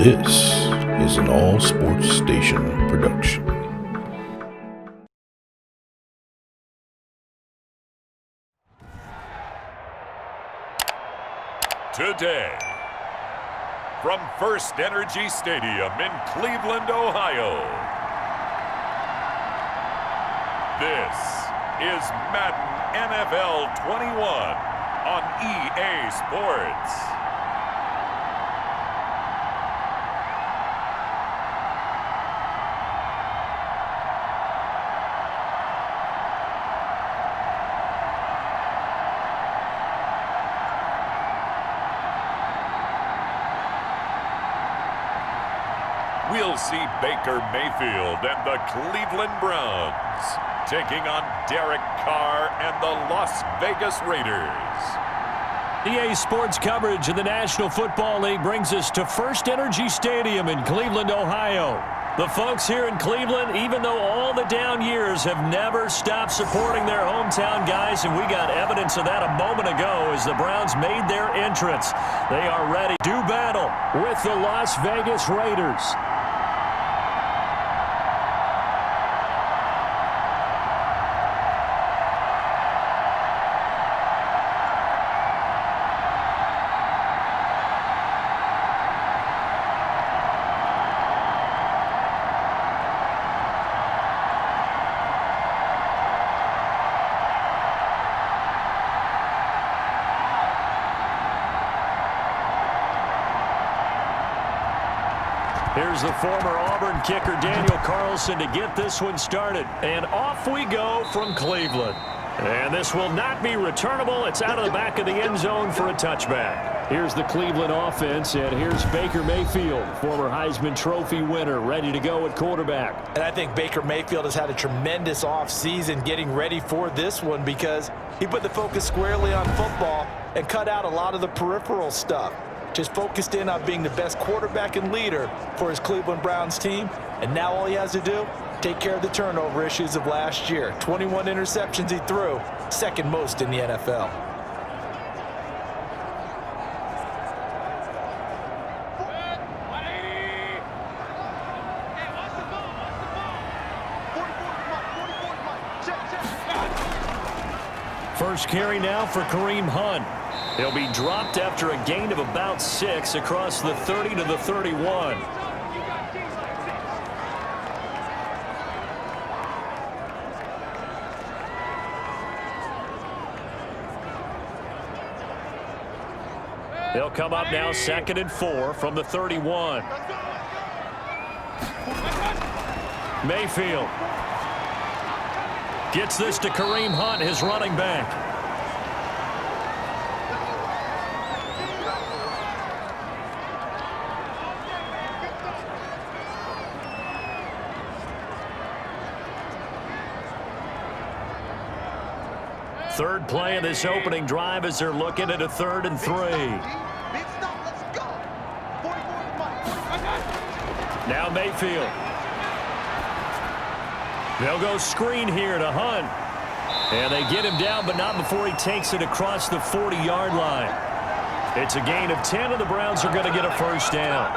This is an All Sports Station production. Today, from First Energy Stadium in Cleveland, Ohio, this is Madden NFL 21 on EA Sports. We'll see Baker Mayfield and the Cleveland Browns taking on Derek Carr and the Las Vegas Raiders. EA Sports coverage of the National Football League brings us to First Energy Stadium in Cleveland, Ohio. The folks here in Cleveland, even though all the down years, have never stopped supporting their hometown guys, and we got evidence of that a moment ago as the Browns made their entrance. They are ready to do battle with the Las Vegas Raiders. Here's the former Auburn kicker Daniel Carlson to get this one started. And off we go from Cleveland. And this will not be returnable. It's out of the back of the end zone for a touchback. Here's the Cleveland offense, and here's Baker Mayfield, former Heisman Trophy winner, ready to go at quarterback. And I think Baker Mayfield has had a tremendous offseason getting ready for this one because he put the focus squarely on football and cut out a lot of the peripheral stuff. Just focused in on being the best quarterback and leader for his Cleveland Browns team. And now all he has to do, take care of the turnover issues of last year. 21 interceptions he threw, second most in the NFL. First carry now for Kareem Hunt. He'll be dropped after a gain of about 6 across the 30 to the 31. They'll come up now 2nd and 4 from the 31. Mayfield gets this to Kareem Hunt, his running back. Third play of this opening drive as they're looking at a 3rd and 3. Now Mayfield. They'll go screen here to Hunt. And they get him down, but not before he takes it across the 40-yard line. It's a gain of 10, and the Browns are going to get a first down.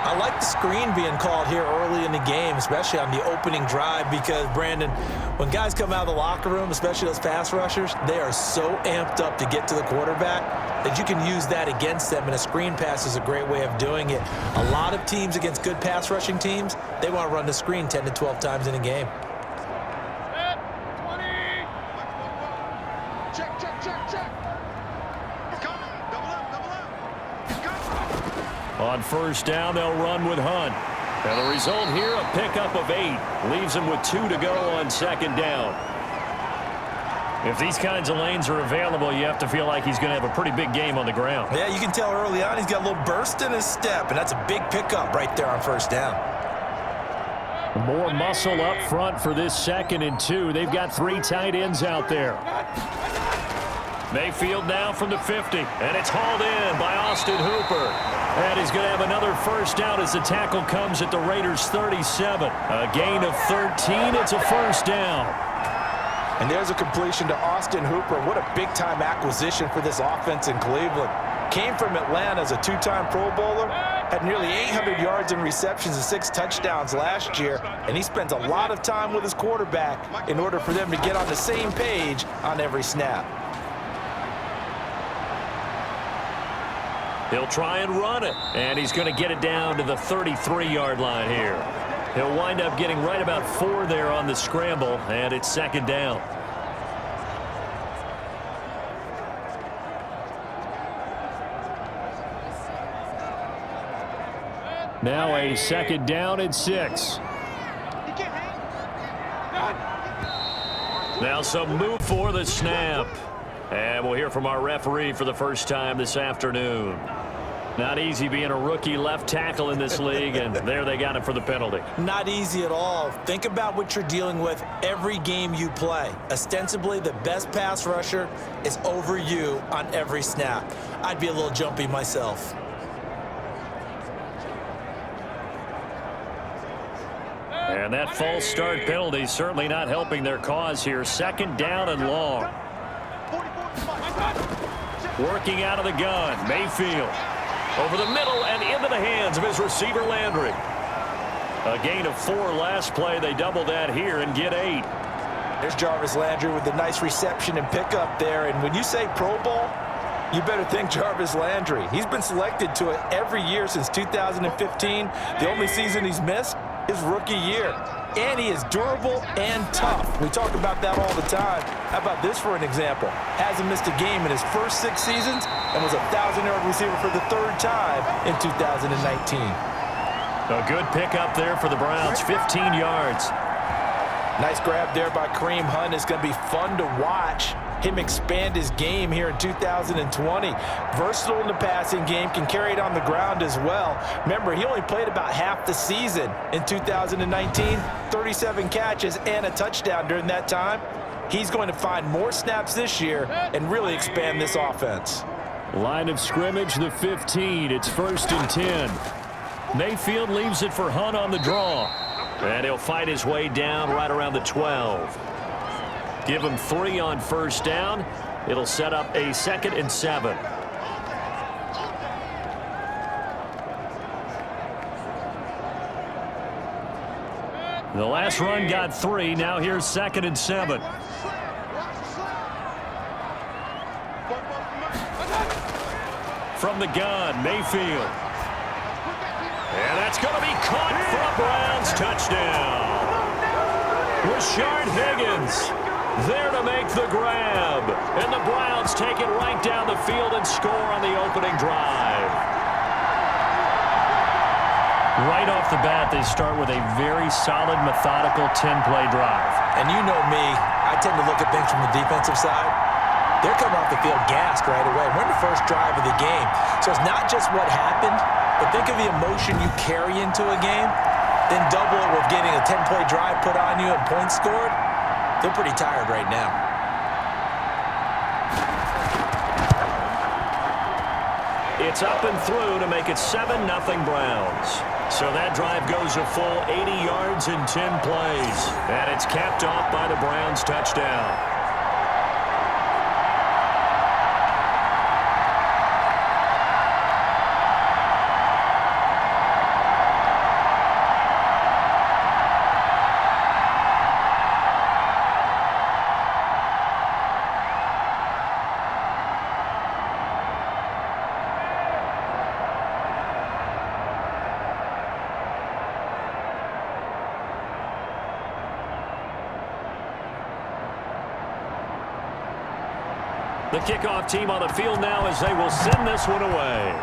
I like the screen being called here early in the game, especially on the opening drive, because, Brandon, when guys come out of the locker room, especially those pass rushers, they are so amped up to get to the quarterback that you can use that against them, and a screen pass is a great way of doing it. A lot of teams against good pass rushing teams, they want to run the screen 10 to 12 times in a game. On first down, they'll run with Hunt. And the result here, a pickup of 8. Leaves him with 2 to go on 2nd down. If these kinds of lanes are available, you have to feel like he's going to have a pretty big game on the ground. Yeah, you can tell early on he's got a little burst in his step, and that's a big pickup right there on first down. More muscle up front for this 2nd and 2. They've got 3 tight ends out there. Mayfield now from the 50, and it's hauled in by Austin Hooper. And he's going to have another first down as the tackle comes at the Raiders' 37. A gain of 13. It's a first down. And there's a completion to Austin Hooper. What a big-time acquisition for this offense in Cleveland. Came from Atlanta as a 2-time Pro Bowler. had nearly 800 yards and receptions and 6 touchdowns last year, and he spends a lot of time with his quarterback in order for them to get on the same page on every snap. He'll try and run it, and he's going to get it down to the 33-yard line here. He'll wind up getting right about 4 there on the scramble, and it's second down. Now a second down and 6. Now some move for the snap. And we'll hear from our referee for the first time this afternoon. Not easy being a rookie left tackle in this league, and there they got him for the penalty. Not easy at all. Think about what you're dealing with every game you play. Ostensibly, the best pass rusher is over you on every snap. I'd be a little jumpy myself. And that false start penalty certainly not helping their cause here. Second down and long. Working out of the gun, Mayfield. Over the middle and into the hands of his receiver, Landry. A gain of 4 last play. They double that here and get 8. There's Jarvis Landry with a nice reception and pickup there. And when you say Pro Bowl, you better think Jarvis Landry. He's been selected to it every year since 2015. The only season he's missed is rookie year. And he is durable and tough. We talk about that all the time. How about this for an example? Hasn't missed a game in his first 6 seasons and was a 1,000-yard receiver for the 3rd time in 2019. A good pickup there for the Browns, 15 yards. Nice grab there by Kareem Hunt. It's going to be fun to watch him expand his game here in 2020. Versatile in the passing game, can carry it on the ground as well. Remember, he only played about half the season in 2019, 37 catches and a touchdown during that time. He's going to find more snaps this year and really expand this offense. Line of scrimmage, the 15. It's 1st and 10. Mayfield leaves it for Hunt on the draw. And he'll fight his way down right around the 12. Give him 3 on first down. It'll set up a 2nd and 7. The last run got 3. Now here's 2nd and 7. From the gun, Mayfield. And that's going to be caught for a Browns touchdown. Rashard Higgins there to make the grab. And the Browns take it right down the field and score on the opening drive. Right off the bat, they start with a very solid, methodical 10-play drive. And you know me, I tend to look at things from the defensive side. They're coming off the field gassed right away. We're in the first drive of the game. So it's not just what happened, but think of the emotion you carry into a game, then double it with getting a 10-play drive put on you and points scored. They're pretty tired right now. It's up and through to make it 7-0 Browns. So that drive goes a full 80 yards in 10 plays. And it's capped off by the Browns touchdown. The kickoff team on the field now as they will send this one away.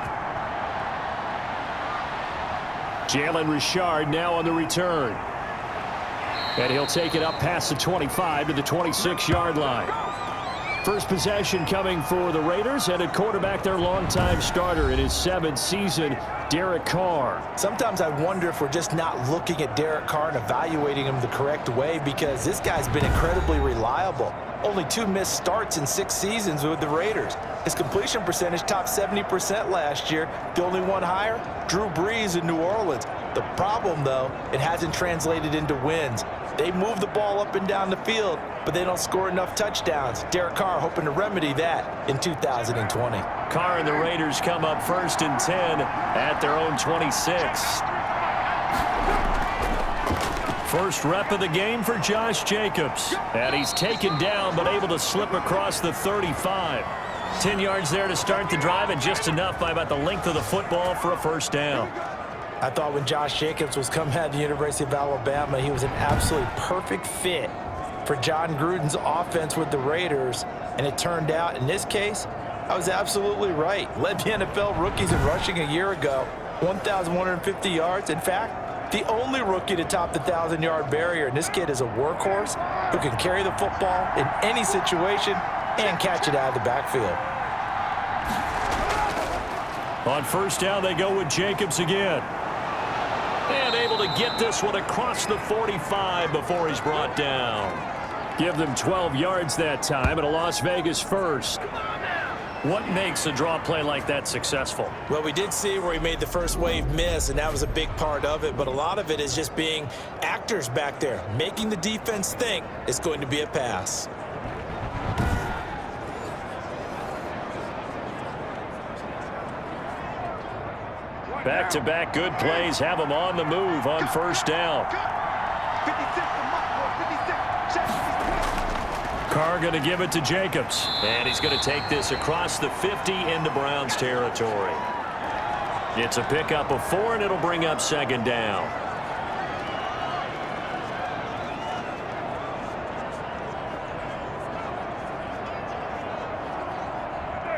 Jalen Richard now on the return. And he'll take it up past the 25 to the 26-yard line. First possession coming for the Raiders, and at quarterback their longtime starter in his 7th season, Derek Carr. Sometimes I wonder if we're just not looking at Derek Carr and evaluating him the correct way, because this guy's been incredibly reliable. Only 2 missed starts in 6 seasons with the Raiders. His completion percentage topped 70% last year. The only one higher, Drew Brees in New Orleans. The problem, though, it hasn't translated into wins. They move the ball up and down the field, but they don't score enough touchdowns. Derek Carr hoping to remedy that in 2020. Carr and the Raiders come up 1st and 10 at their own 26. First rep of the game for Josh Jacobs. And he's taken down but able to slip across the 35. 10 yards there to start the drive and just enough by about the length of the football for a first down. I thought when Josh Jacobs was coming out of the University of Alabama, he was an absolutely perfect fit for John Gruden's offense with the Raiders. And it turned out, in this case, I was absolutely right. Led the NFL rookies in rushing a year ago, 1,150 yards. In fact, the only rookie to top the 1,000-yard barrier. And this kid is a workhorse who can carry the football in any situation and catch it out of the backfield. On first down, they go with Jacobs again. And able to get this one across the 45 before he's brought down. Give them 12 yards that time and a Las Vegas first. What makes a draw play like that successful? Well, we did see where he made the first wave miss, and that was a big part of it. But a lot of it is just being actors back there, making the defense think it's going to be a pass. Back-to-back good plays have him on the move on first down. Carr going to give it to Jacobs. And he's going to take this across the 50 into Browns territory. It's a pickup of 4, and it'll bring up second down.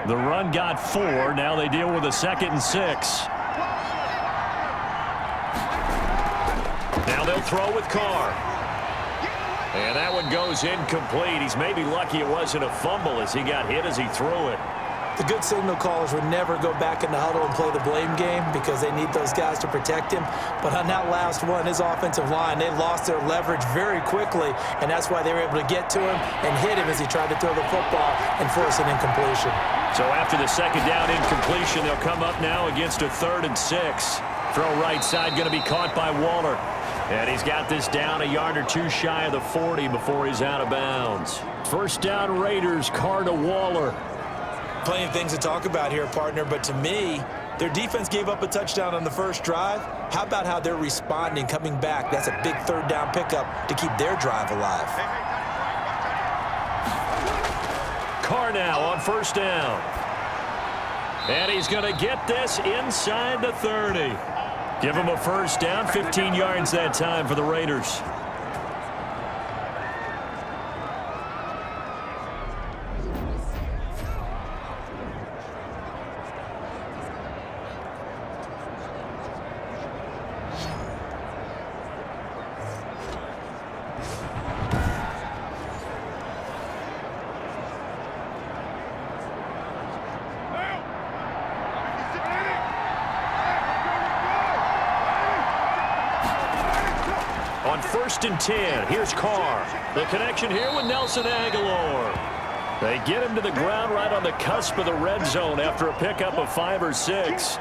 The run got 4. Now they deal with a 2nd and 6. Now they'll throw with Carr. And that one goes incomplete. He's maybe lucky it wasn't a fumble as he got hit as he threw it. The good signal callers would never go back in the huddle and play the blame game because they need those guys to protect him. But on that last one, his offensive line, they lost their leverage very quickly, and that's why they were able to get to him and hit him as he tried to throw the football and force an incompletion. So after the second down incompletion, they'll come up now against a 3rd and 6. Throw right side going to be caught by Waller. And he's got this down a yard or 2 shy of the 40 before he's out of bounds. First down Raiders, Carr to Waller. Plenty of things to talk about here, partner, but to me, their defense gave up a touchdown on the first drive. How about how they're responding, coming back? That's a big 3rd down pickup to keep their drive alive. Carr now on first down. And he's going to get this inside the 30. Give him a first down, 15 yards that time for the Raiders. On 1st and 10, here's Carr. The connection here with Nelson Aguilar. They get him to the ground right on the cusp of the red zone after a pickup of 5 or 6.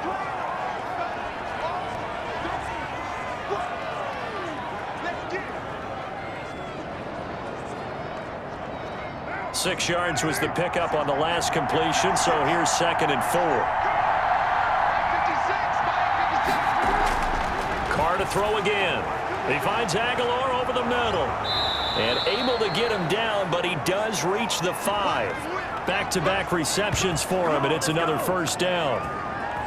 Six yards was the pickup on the last completion, so here's 2nd and 4. Carr to throw again. He finds Aguilar over the middle. And able to get him down, but he does reach the 5. Back-to-back receptions for him, and it's another first down.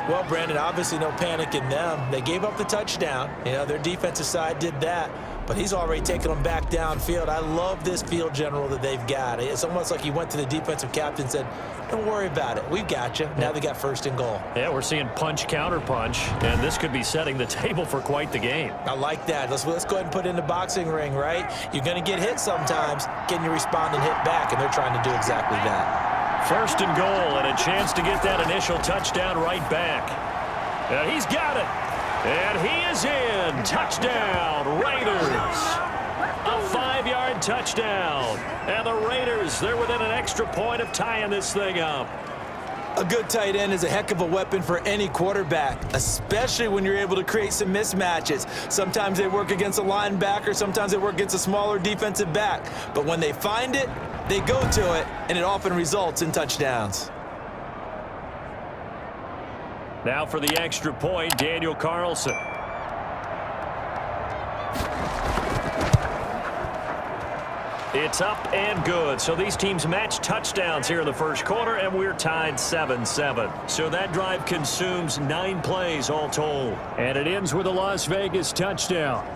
Well, Brandon, obviously no panic in them. They gave up the touchdown. You know, their defensive side did that. But he's already taken them back downfield. I love this field general that they've got. It's almost like he went to the defensive captain and said, don't worry about it. We've got you. Now they got 1st and goal. Yeah, we're seeing punch, counter punch, and this could be setting the table for quite the game. I like that. Let's go ahead and put it in the boxing ring, right? You're going to get hit sometimes. Can you respond and hit back? And they're trying to do exactly that. 1st and goal, and a chance to get that initial touchdown right back. And he's got it. And he is in. Touchdown, Raiders. A 5-yard touchdown. And the Raiders, they're within an extra point of tying this thing up. A good tight end is a heck of a weapon for any quarterback, especially when you're able to create some mismatches. Sometimes they work against a linebacker, sometimes they work against a smaller defensive back. But when they find it, they go to it, and it often results in touchdowns. Now for the extra point, Daniel Carlson. It's up and good. So these teams match touchdowns here in the first quarter, and we're tied 7-7. So that drive consumes 9 plays all told. And it ends with a Las Vegas touchdown.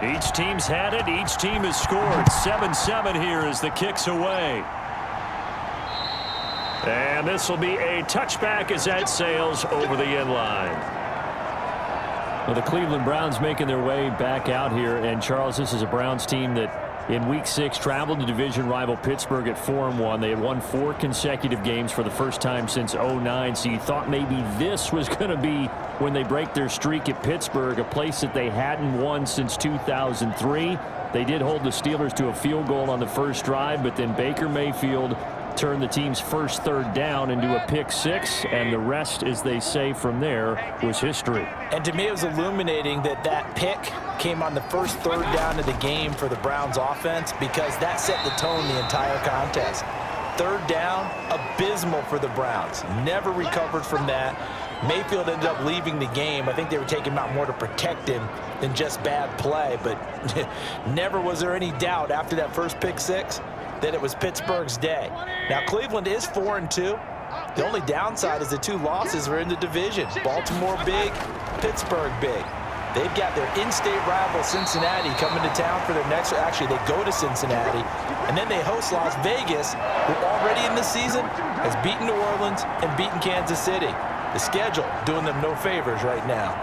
Each team's had it. Each team has scored. 7-7 here as the kick's away. And this will be a touchback as that sails over the end line. Well, the Cleveland Browns making their way back out here. And, Charles, this is a Browns team that in Week 6 traveled to division rival Pittsburgh at 4-1. They had won 4 consecutive games for the first time since 2009. So you thought maybe this was going to be when they break their streak at Pittsburgh, a place that they hadn't won since 2003. They did hold the Steelers to a field goal on the first drive, but then Baker Mayfield turned the team's first third down into a pick 6, and the rest, as they say from there, was history. And to me, it was illuminating that that pick came on the first third down of the game for the Browns offense, because that set the tone the entire contest. Third down, abysmal for the Browns. Never recovered from that. Mayfield ended up leaving the game. I think they were taking him out more to protect him than just bad play, but never was there any doubt after that first pick 6 that it was Pittsburgh's day. Now, Cleveland is 4-2. The only downside is the 2 losses are in the division. Baltimore big, Pittsburgh big. They've got their in-state rival Cincinnati coming to town for their next. Actually, they go to Cincinnati, and then they host Las Vegas, who already in the season has beaten New Orleans and beaten Kansas City. The schedule doing them no favors right now.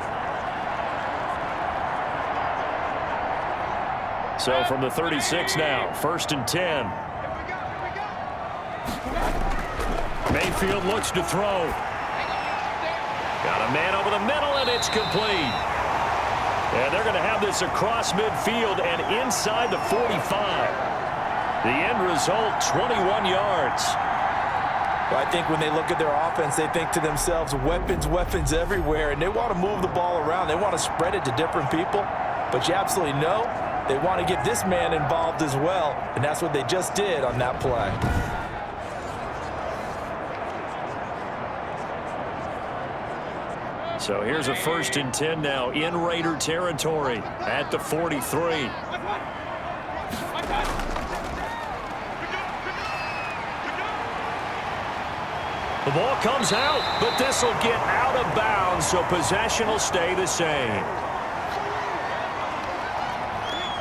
So from the 36 now, 1st and 10. Mayfield looks to throw. Got a man over the middle, and it's complete. And they're going to have this across midfield and inside the 45. The end result, 21 yards. Well, I think when they look at their offense, they think to themselves, weapons, weapons everywhere, and they want to move the ball around. They want to spread it to different people, but you absolutely know they want to get this man involved as well, and that's what they just did on that play. So here's a 1st and 10 now in Raider territory at the 43. The ball comes out, but this will get out of bounds, so possession will stay the same.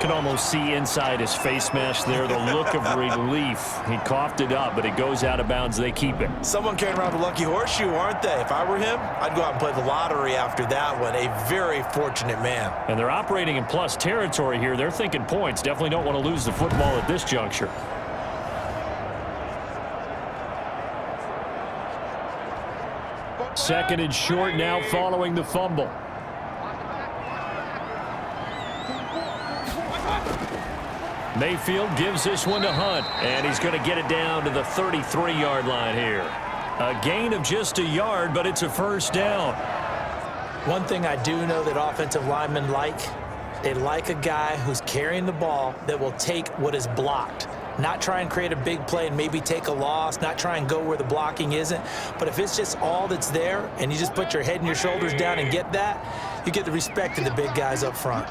Can almost see inside his face mask there the look of relief. He coughed it up, but it goes out of bounds. They keep it. Someone carrying around the lucky horseshoe, aren't they? If I were him, I'd go out and play the lottery after that one. A very fortunate man. And they're operating in plus territory here. They're thinking points. Definitely don't want to lose the football at this juncture. Second and short now following the fumble. Mayfield gives this one to Hunt, and he's going to get it down to the 33-yard line here. A gain of just a yard, but it's a first down. One thing I do know that offensive linemen like, they like a guy who's carrying the ball that will take what is blocked. Not try and create a big play and maybe take a loss, not try and go where the blocking isn't. But if it's just all that's there and you just put your head and your shoulders down and get that, you get the respect of the big guys up front.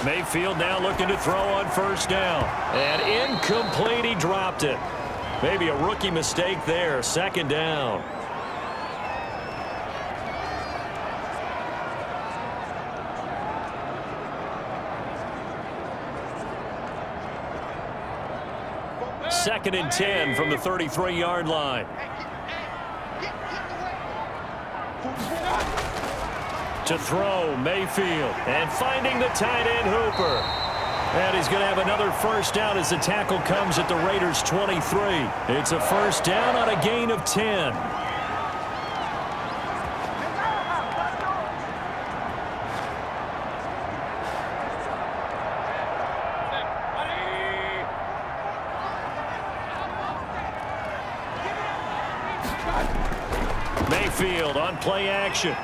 Mayfield now looking to throw on first down. And incomplete, he dropped it. Maybe a rookie mistake there, 2nd down. 2nd and 10 from the 33-yard line. To throw, Mayfield. And finding the tight end, Hooper. And he's going to have another first down as the tackle comes at the Raiders' 23. It's a first down on a gain of 10. Mayfield on play action.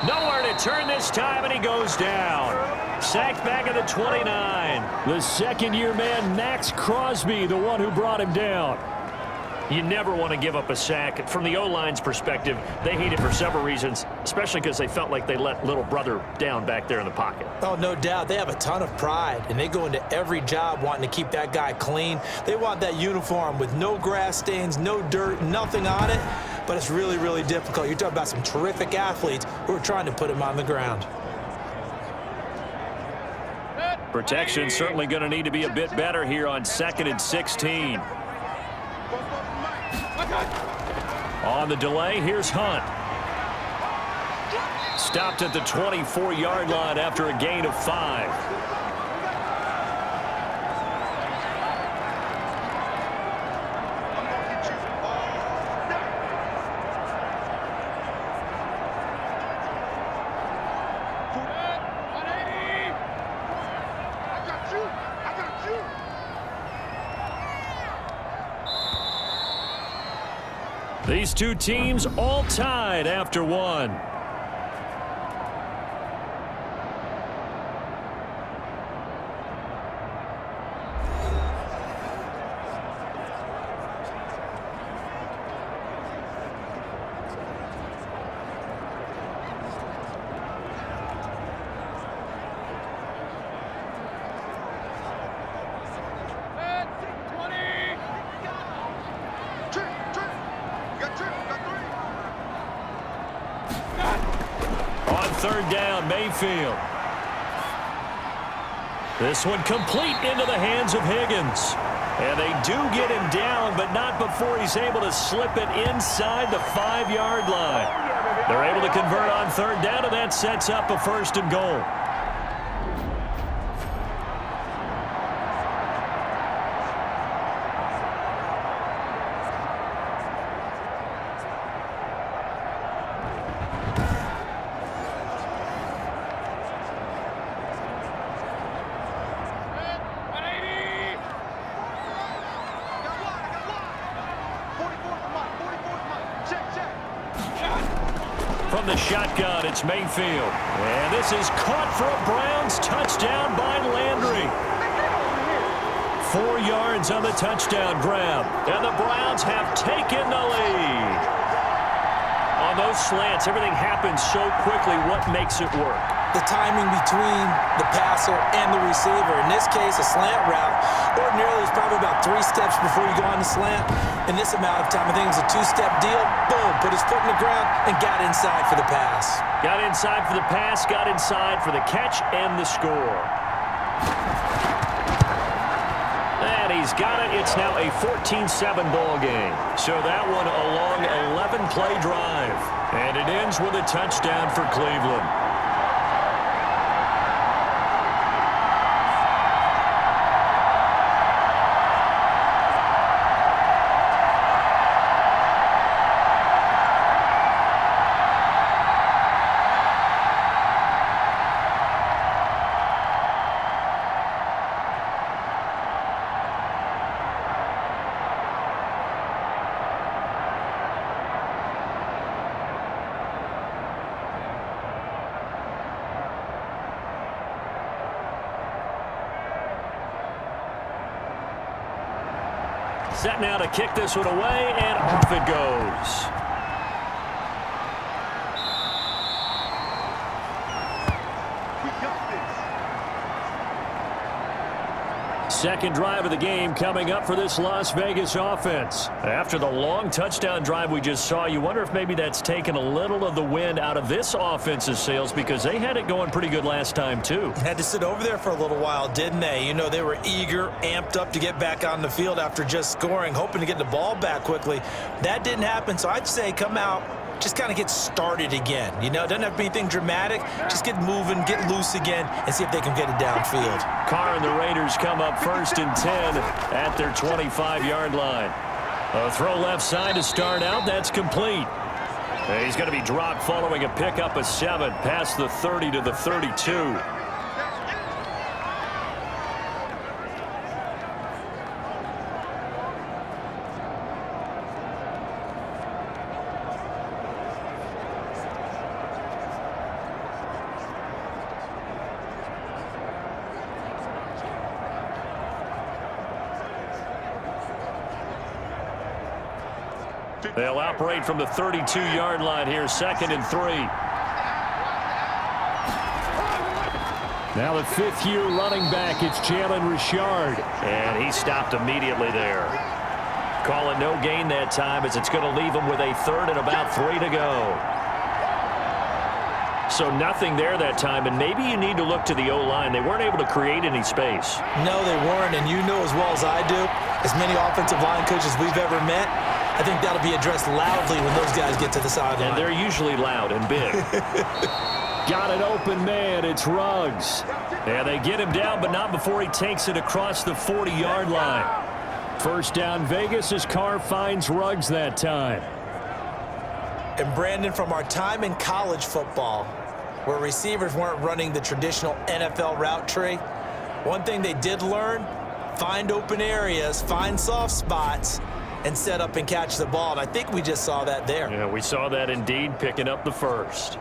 Nowhere to turn this time, and he goes down. Sacked back at the 29. The second-year man, Max Crosby, the one who brought him down. You never want to give up a sack. From the O-line's perspective, they hate it for several reasons, especially because they felt like they let little brother down back there in the pocket. Oh, no doubt. They have a ton of pride, and they go into every job wanting to keep that guy clean. They want that uniform with no grass stains, no dirt, nothing on it. But it's really, really difficult. You're talking about some terrific athletes who are trying to put him on the ground. Protection certainly going to need to be a bit better here on 2nd and 16. On the delay, here's Hunt. Stopped at the 24-yard line after a gain of 5. These two teams all tied after one. Third down, Mayfield. This one complete into the hands of Higgins. And they do get him down, but not before he's able to slip it inside the 5-yard line. They're able to convert on third down, and that sets up a 1st and goal. From the shotgun, it's Mayfield. And this is caught for a Browns touchdown by Landry. 4 yards on the touchdown grab. And the Browns have taken the lead. On those slants, everything happens so quickly. What makes it work? The timing between the passer and the receiver. In this case, a slant route. Ordinarily, it's probably about 3 steps before you go on the slant. In this amount of time, I think it was a 2-step deal. Boom, put his foot in the ground and got inside for the pass. Got inside for the pass, got inside for the catch and the score. And he's got it. It's now a 14-7 ball game. So that one a long 11-play drive. And it ends with a touchdown for Cleveland. Set now to kick this one away, and off it goes. Second drive of the game coming up for this Las Vegas offense. After the long touchdown drive we just saw, you wonder if maybe that's taken a little of the wind out of this offense's sails because they had it going pretty good last time too. Had to sit over there for a little while, didn't they? You know, they were eager, amped up to get back on the field after just scoring, hoping to get the ball back quickly. That didn't happen, so I'd say come out, just kind of get started again. You know, it doesn't have to be anything dramatic. Just get moving, get loose again, and see if they can get it downfield. Carr and the Raiders come up 1st and 10 at their 25-yard line. A throw left side to start out. That's complete. And he's going to be dropped following a pickup of 7 past the 30 to the 32. They'll operate from the 32-yard line here, 2nd and 3. Now the 5th-year running back, it's Jalen Richard. And he stopped immediately there. Calling no gain that time as it's going to leave him with a 3rd and about 3 to go. So nothing there that time, and maybe you need to look to the O-line. They weren't able to create any space. No, they weren't, and you know as well as I do, as many offensive line coaches we've ever met, I think that'll be addressed loudly when those guys get to the sideline. And they're usually loud and big. Got an open man. It's Ruggs. And they get him down, but not before he takes it across the 40-yard line. First down Vegas as Carr finds Ruggs that time. And Brandon, from our time in college football, where receivers weren't running the traditional NFL route tree, one thing they did learn, find open areas, find soft spots, and set up and catch the ball. And I think we just saw that there. Yeah, we saw that indeed, picking up the first.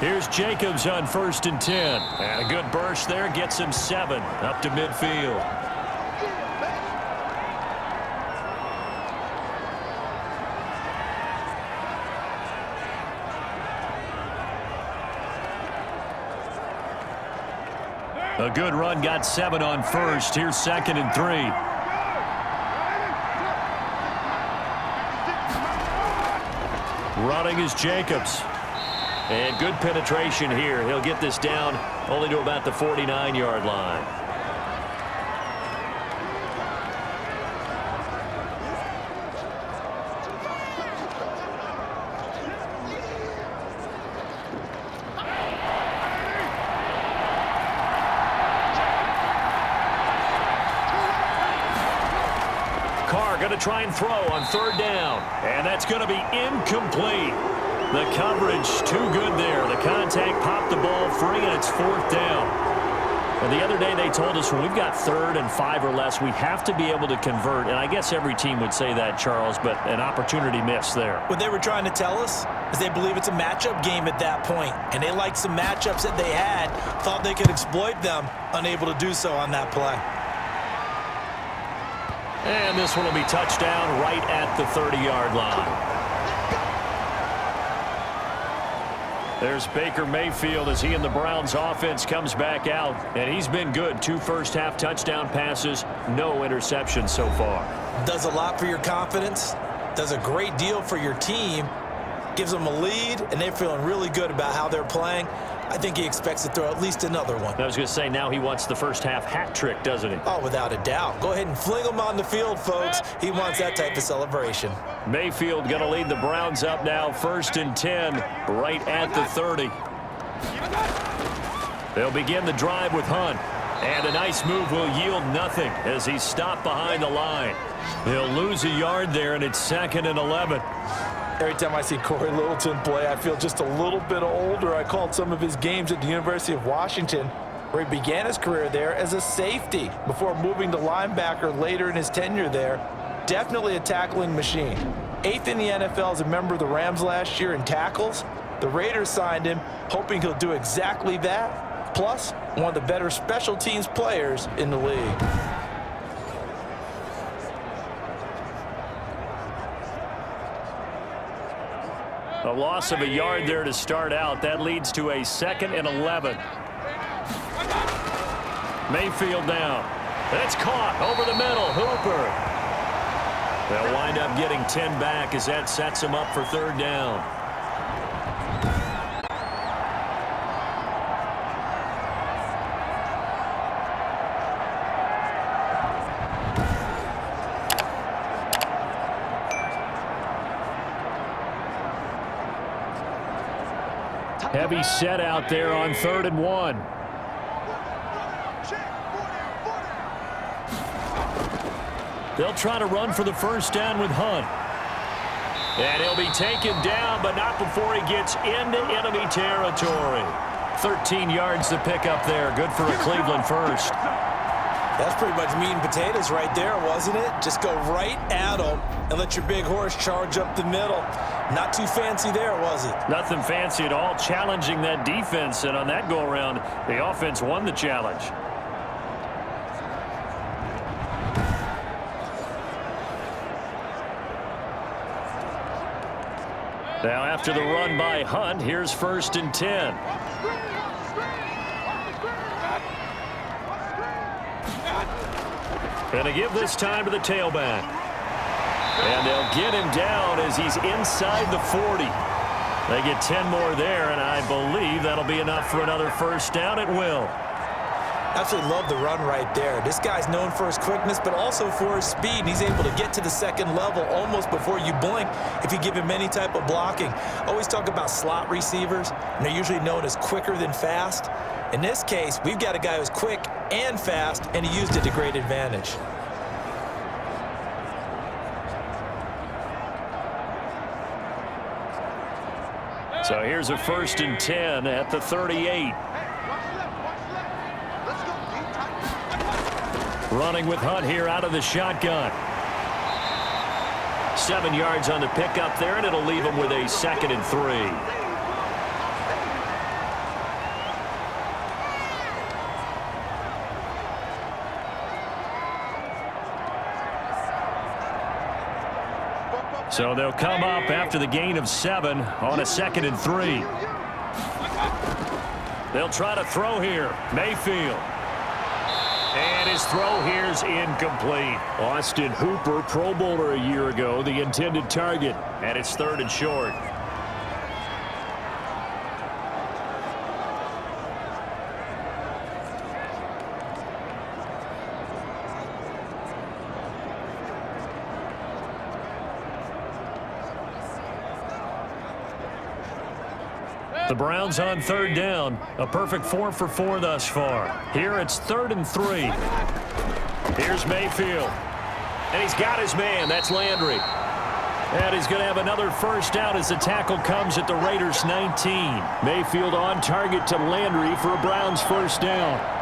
Here's Jacobs on 1st and 10. And a good burst there gets him 7 up to midfield. A good run got 7 on 1st. Here's 2nd and 3. Running is Jacobs. And good penetration here. He'll get this down only to about the 49-yard line. Carr going to try and throw on 3rd down. And that's going to be incomplete. The coverage too good there. The contact popped the ball free, and it's 4th down. And the other day they told us when we've got 3rd and 5 or less, we have to be able to convert. And I guess every team would say that, Charles, but an opportunity missed there. What they were trying to tell us is they believe it's a matchup game at that point. And they liked some matchups that they had, thought they could exploit them, unable to do so on that play. And this one will be touchdown right at the 30-yard line. There's Baker Mayfield as he and the Browns offense comes back out. And he's been good. 2 first-half touchdown passes, no interceptions so far. Does a lot for your confidence. Does a great deal for your team. Gives them a lead, and they're feeling really good about how they're playing. I think he expects to throw at least another one. I was going to say, now he wants the first-half hat trick, doesn't he? Oh, without a doubt. Go ahead and fling him on the field, folks. He wants that type of celebration. Mayfield going to lead the Browns up now, 1st and 10, right at the 30. They'll begin the drive with Hunt. And a nice move will yield nothing as he's stopped behind the line. He'll lose a yard there, and it's 2nd and 11. Every time I see Corey Littleton play, I feel just a little bit older. I called some of his games at the University of Washington, where he began his career there as a safety before moving to linebacker later in his tenure there. Definitely a tackling machine. 8th in the NFL as a member of the Rams last year in tackles. The Raiders signed him, hoping he'll do exactly that. Plus, one of the better special teams players in the league. A loss of a yard there to start out. That leads to a 2nd and 11. Mayfield down. It's caught over the middle. Hooper. They'll wind up getting 10 back as that sets them up for 3rd down. Heavy set out there on 3rd and 1. They'll try to run for the 1st down with Hunt. And he'll be taken down, but not before he gets into enemy territory. 13 yards to pick up there. Good for a Cleveland first. That's pretty much meat and potatoes right there, wasn't it? Just go right at them and let your big horse charge up the middle. Not too fancy there, was it? Nothing fancy at all, challenging that defense. And on that go-around, the offense won the challenge. Now after the run by Hunt, here's 1st and 10. Gonna give this time to the tailback. And they'll get him down as he's inside the 40. They get 10 more there, and I believe that'll be enough for another 1st down. It will. Absolutely love the run right there. This guy's known for his quickness, but also for his speed. He's able to get to the 2nd level almost before you blink if you give him any type of blocking. Always talk about slot receivers, and they're usually known as quicker than fast. In this case, we've got a guy who's quick and fast, and he used it to great advantage. So here's a 1st and 10 at the 38. Running with Hunt here out of the shotgun. 7 yards on the pickup there, and it'll leave him with a 2nd and 3. So they'll come up after the gain of 7 on a 2nd and 3. They'll try to throw here. Mayfield. And his throw here's incomplete. Austin Hooper, Pro Bowler a year ago, the intended target. And it's 3rd and short. The Browns on 3rd down. A perfect 4 for 4 thus far. Here it's 3rd and 3. Here's Mayfield. And he's got his man. That's Landry. And he's going to have another 1st down as the tackle comes at the Raiders' 19. Mayfield on target to Landry for a Browns 1st down.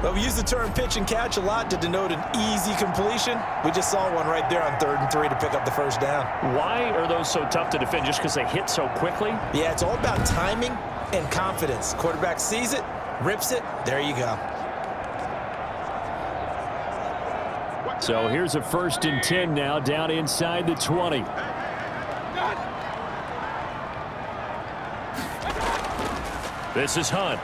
Well, we use the term pitch and catch a lot to denote an easy completion. We just saw one right there on 3rd and 3 to pick up the 1st down. Why are those so tough to defend? Just because they hit so quickly? Yeah, it's all about timing and confidence. Quarterback sees it, rips it, there you go. So here's a 1st and 10 now down inside the 20. This is Hunt.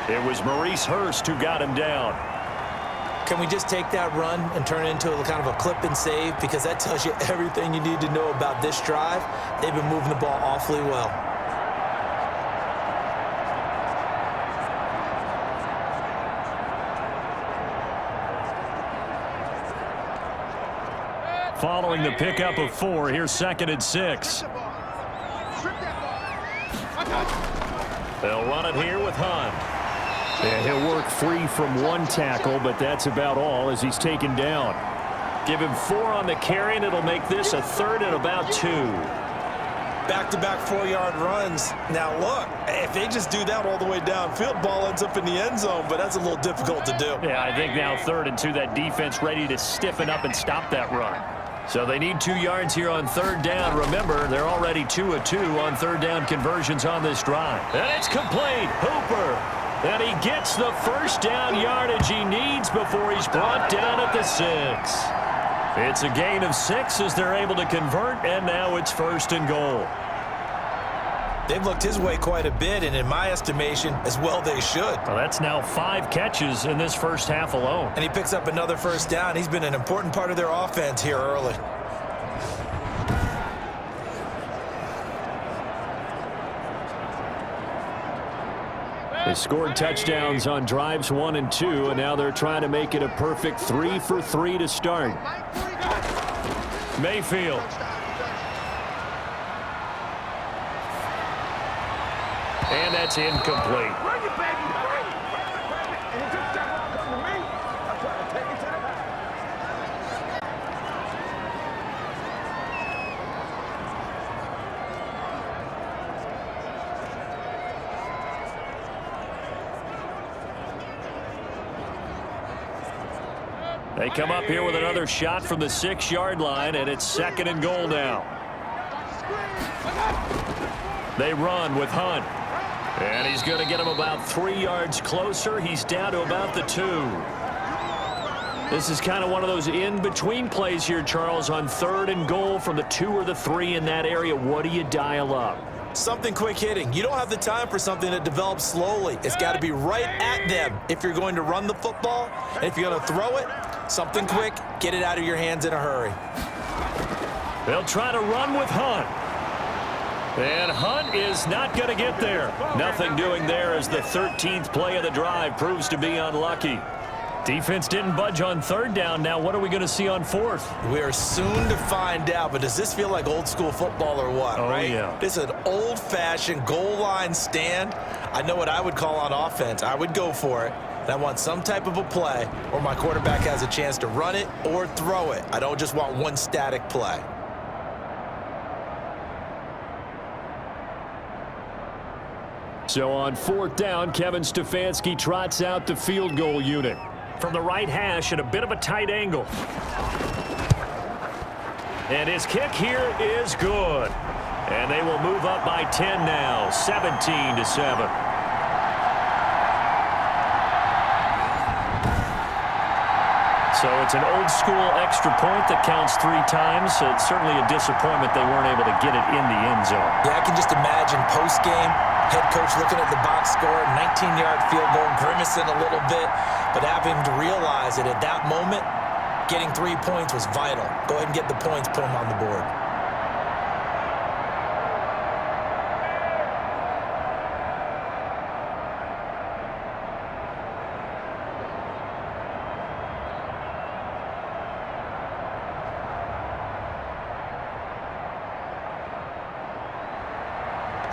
It was Maurice Hurst who got him down. Can we just take that run and turn it into a kind of a clip and save? Because that tells you everything you need to know about this drive. They've been moving the ball awfully well. Following the pickup of 4, here's 2nd and 6. They'll run it here with Hunt. And he'll work free from 1 tackle, but that's about all as he's taken down. Give him 4 on the carry, and it'll make this a 3rd and about 2. Back-to-back 4-yard runs. Now, look, if they just do that all the way downfield, ball ends up in the end zone, but that's a little difficult to do. Yeah, I think now 3rd and 2, that defense ready to stiffen up and stop that run. So they need 2 yards here on third down. Remember, they're already 2 of 2 on third down conversions on this drive. And it's complete. Hooper. And he gets the first down yardage he needs before he's brought down at the 6. It's a gain of 6 as they're able to convert, and now it's first and goal. They've looked his way quite a bit, and in my estimation, as well they should. Well, that's now 5 catches in this first half alone. And he picks up another first down. He's been an important part of their offense here early. They scored touchdowns on drives 1 and 2, and now they're trying to make it a perfect 3 for 3 to start. Mayfield. And that's incomplete. They come up here with another shot from the 6-yard line, and it's second and goal now. They run with Hunt. And he's going to get him about 3 yards closer. He's down to about the 2. This is kind of one of those in-between plays here, Charles, on third and goal from the 2 or the 3 in that area. What do you dial up? Something quick hitting. You don't have the time for something that develops slowly. It's got to be right at them if you're going to run the football. And if you're going to throw it, something quick, get it out of your hands in a hurry. They'll try to run with Hunt. And Hunt is not going to get there. Nothing doing there as the 13th play of the drive proves to be unlucky. Defense didn't budge on third down. Now what are we going to see on fourth? We are soon to find out, but does this feel like old school football or what, right? Yeah. This is an old-fashioned goal line stand. I know what I would call on offense. I would go for it. And I want some type of a play where my quarterback has a chance to run it or throw it. I don't just want one static play. So on fourth down, Kevin Stefanski trots out the field goal unit. From the right hash at a bit of a tight angle. And his kick here is good. And they will move up by 10 now, 17-7. So it's an old-school extra point that counts 3 times. So it's certainly a disappointment they weren't able to get it in the end zone. Yeah, I can just imagine post-game, head coach looking at the box score, 19-yard field goal, grimacing a little bit, but having to realize that at that moment, getting 3 points was vital. Go ahead and get the points, put them on the board.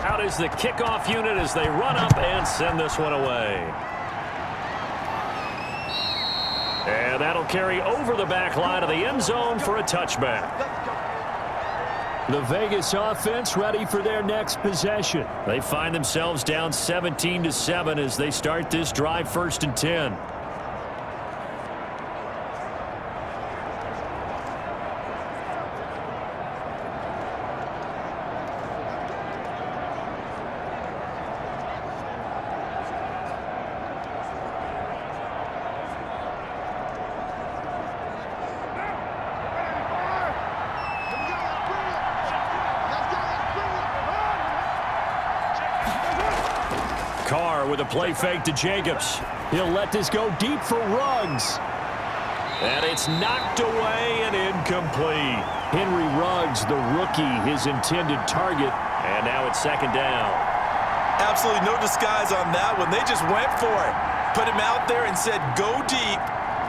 Out is the kickoff unit as they run up and send this one away. And that'll carry over the back line of the end zone for a touchback. The Vegas offense ready for their next possession. They find themselves down 17-7 as they start this drive, 1st and 10. With a play fake to Jacobs. He'll let this go deep for Ruggs. And it's knocked away and incomplete. Henry Ruggs, the rookie, his intended target. And now it's 2nd down. Absolutely no disguise on that one. They just went for it. Put him out there and said, go deep.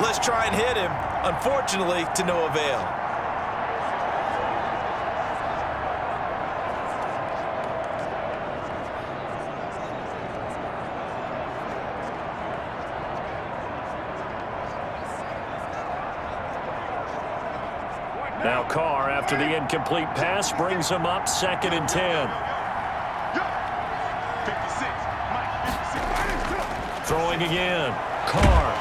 Let's try and hit him. Unfortunately, to no avail. Now Carr, after the incomplete pass, brings him up 2nd and 10. Throwing again. Carr.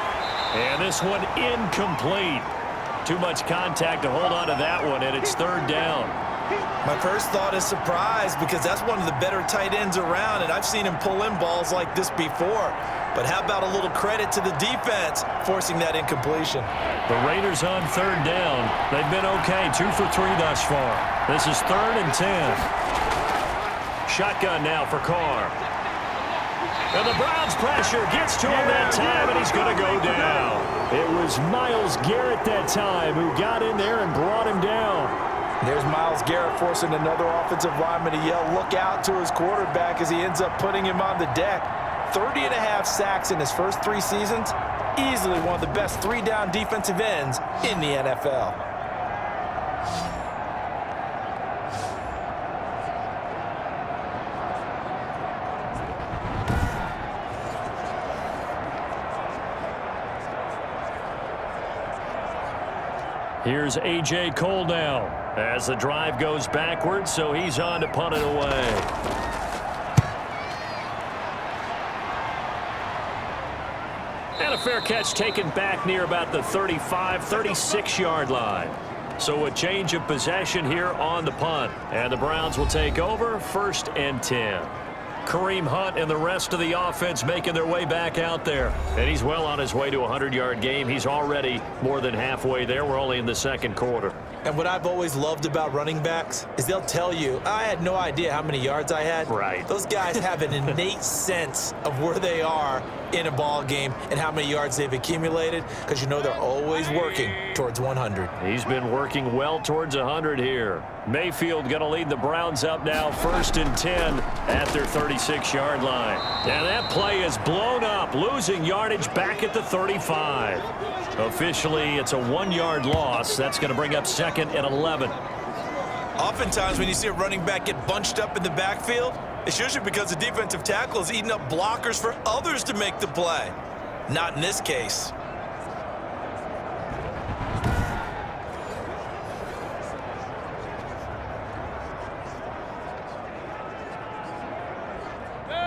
And this one incomplete. Too much contact to hold on to that one, and it's third down. My first thought is surprise because that's one of the better tight ends around, and I've seen him pull in balls like this before. But how about a little credit to the defense forcing that incompletion? The Raiders on third down. They've been okay, 2 for 3 thus far. This is 3rd and 10. Shotgun now for Carr. And the Browns pressure gets to him that time, and he's going to go down. It was Myles Garrett that time who got in there and brought him down. There's Myles Garrett forcing another offensive lineman to yell, look out to his quarterback as he ends up putting him on the deck. 30.5 sacks in his first 3 seasons. Easily one of the best 3-down defensive ends in the NFL. Here's A.J. Cole now as the drive goes backwards, so he's on to punt it away. And a fair catch taken back near about the 35, 36-yard line. So a change of possession here on the punt. And the Browns will take over 1st and 10. Kareem Hunt and the rest of the offense making their way back out there. And he's well on his way to a 100-yard game. He's already more than halfway there. We're only in the second quarter. And what I've always loved about running backs is they'll tell you, I had no idea how many yards I had. Right. Those guys have an innate sense of where they are in a ball game and how many yards they've accumulated because you know they're always working towards 100. He's been working well towards 100 here. Mayfield going to lead the Browns up now 1st and 10 at their 36-yard line. And that play is blown up, losing yardage back at the 35. Officially, it's a 1-yard loss. That's going to bring up 2nd and 11. Oftentimes when you see a running back get bunched up in the backfield, it's usually because the defensive tackle is eating up blockers for others to make the play. Not in this case.